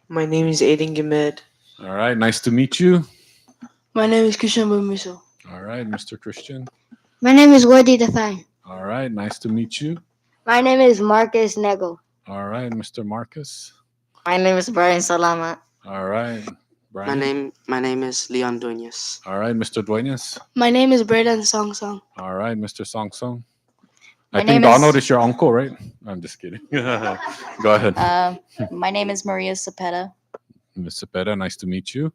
My name is Aiden Gimid.
All right. Nice to meet you.
My name is Christian Bumiso.
All right, Mr. Christian.
My name is Woody Define.
All right. Nice to meet you.
My name is Marcus Nego.
All right, Mr. Marcus.
My name is Brian Salama.
All right, Brian.
My name is Leon Duenas.
All right, Mr. Duenas.
My name is Braden Song Song.
All right, Mr. Song Song.
My
I think
name is-
Donald is your uncle, right? I'm just kidding. Go ahead.
My name is Maria Cepeda.
Ms. Cepeda, nice to meet you.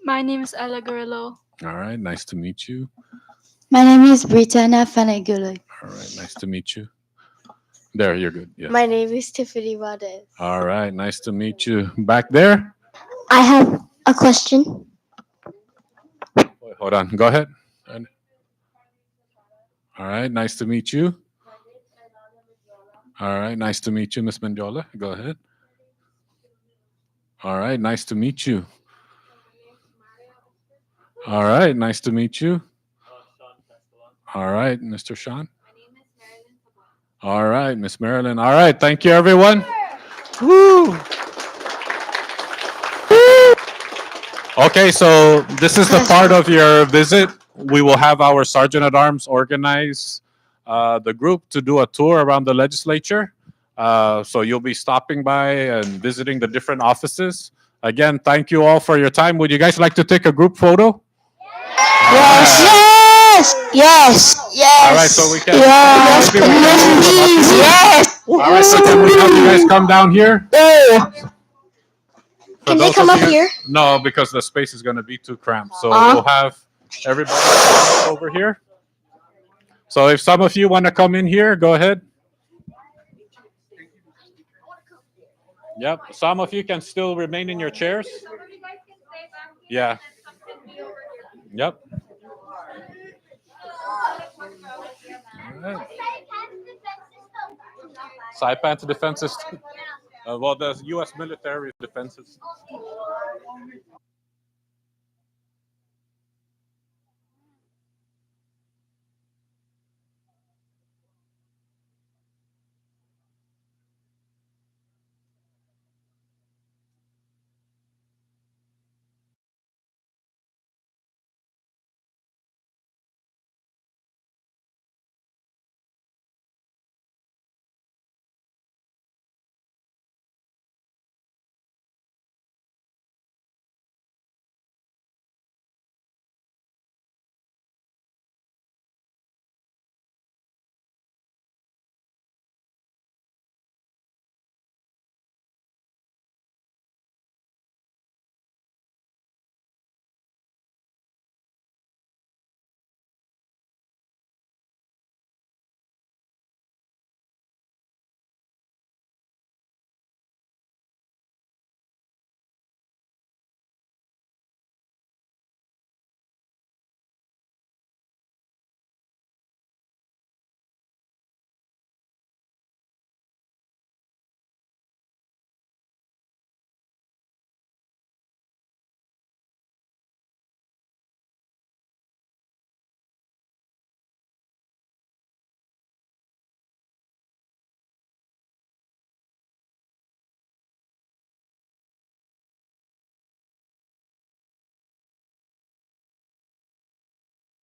My name is Ella Guerrero.
All right, nice to meet you.
My name is Britannia Fanegulay.
All right, nice to meet you. There, you're good. Yeah.
My name is Tiffany Valdez.
All right, nice to meet you. Back there?
I have a question.
Wait, hold on. Go ahead. All right, nice to meet you. All right, nice to meet you, Miss Mendiola. Go ahead. All right, nice to meet you. All right, nice to meet you. All right, Mr. Sean. All right, Miss Marilyn. All right, thank you, everyone. Woo! Okay, so this is the part of your visit. We will have our Sergeant at Arms organize the group to do a tour around the legislature. So you'll be stopping by and visiting the different offices. Again, thank you all for your time. Would you guys like to take a group photo?
Yes! Yes! Yes!
All right, so we can.
Yes!
maybe we can move them up.
Yes!
All right, so can we have you guys come down here?
Can
For
they
those
come
of
up
you-
here?
No, because the space is going to be too cramped. So
Uh-huh.
we'll have everybody over here. So if some of you want to come in here, go ahead. Yep. Some of you can still remain in your chairs. Yeah. Yep. Alright. Saipan to defense system. Well, the U.S. military defense system.